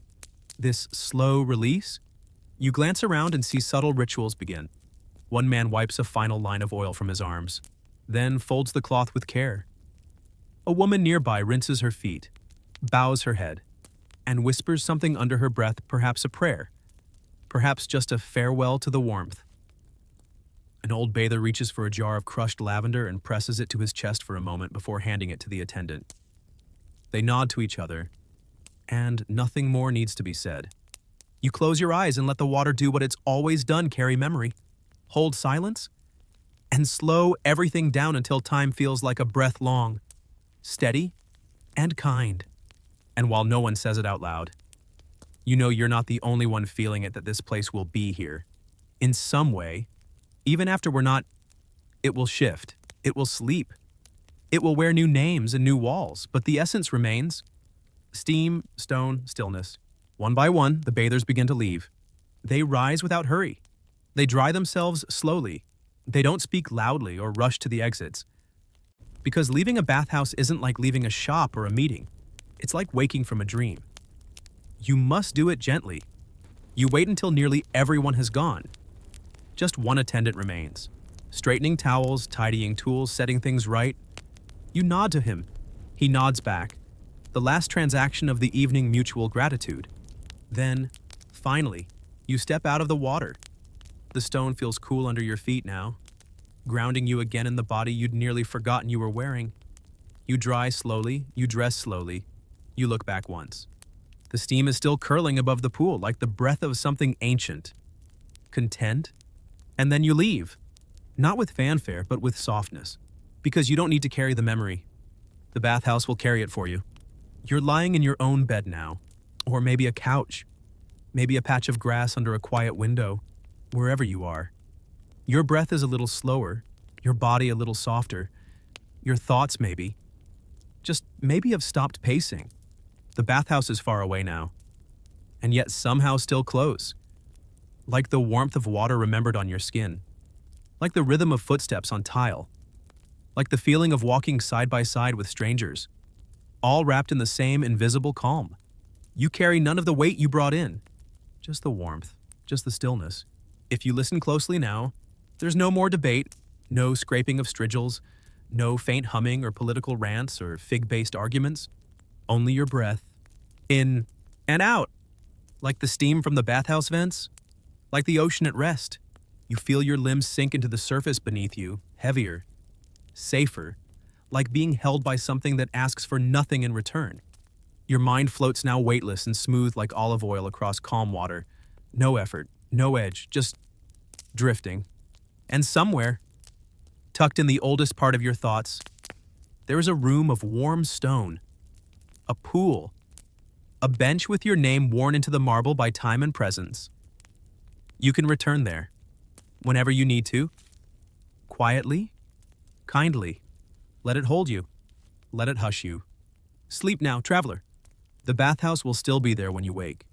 this slow release. You glance around and see subtle rituals begin. One man wipes a final line of oil from his arms, then folds the cloth with care. A woman nearby rinses her feet, bows her head, and whispers something under her breath, perhaps a prayer, perhaps just a farewell to the warmth. An old bather reaches for a jar of crushed lavender and presses it to his chest for a moment before handing it to the attendant. They nod to each other, and nothing more needs to be said. You close your eyes and let the water do what it's always done, carry memory. Hold silence, and slow everything down until time feels like a breath long, steady and kind. And while no one says it out loud, you know you're not the only one feeling it, that this place will be here. In some way, even after we're not, it will shift, it will sleep, it will wear new names and new walls, but the essence remains. Steam, stone, stillness. One by one, the bathers begin to leave. They rise without hurry. They dry themselves slowly. They don't speak loudly or rush to the exits. Because leaving a bathhouse isn't like leaving a shop or a meeting. It's like waking from a dream. You must do it gently. You wait until nearly everyone has gone. Just one attendant remains, straightening towels, tidying tools, setting things right. You nod to him. He nods back. The last transaction of the evening mutual gratitude. Then, finally, you step out of the water. The stone feels cool under your feet now, grounding you again in the body you'd nearly forgotten you were wearing. You dry slowly, you dress slowly. You look back once. The steam is still curling above the pool like the breath of something ancient. Content? And then you leave. Not with fanfare, but with softness. Because you don't need to carry the memory. The bathhouse will carry it for you. You're lying in your own bed now. Or maybe a couch. Maybe a patch of grass under a quiet window. Wherever you are. Your breath is a little slower. Your body a little softer. Your thoughts maybe. Just maybe have stopped pacing. The bathhouse is far away now. And yet somehow still close. Like the warmth of water remembered on your skin. Like the rhythm of footsteps on tile. Like the feeling of walking side by side with strangers. All wrapped in the same invisible calm. You carry none of the weight you brought in. Just the warmth. Just the stillness. If you listen closely now, there's no more debate, no scraping of strigils, no faint humming or political rants or fig-based arguments. Only your breath, In and out, like the steam from the bathhouse vents, like the ocean at rest. You feel your limbs sink into the surface beneath you, heavier, safer, like being held by something that asks for nothing in return. Your mind floats now weightless and smooth like olive oil across calm water. No effort, no edge, just drifting. And somewhere, tucked in the oldest part of your thoughts, there is a room of warm stone, a pool, a bench with your name worn into the marble by time and presence. You can return there, whenever you need to, quietly, kindly. Let it hold you. Let it hush you. Sleep now, traveler. The bathhouse will still be there when you wake.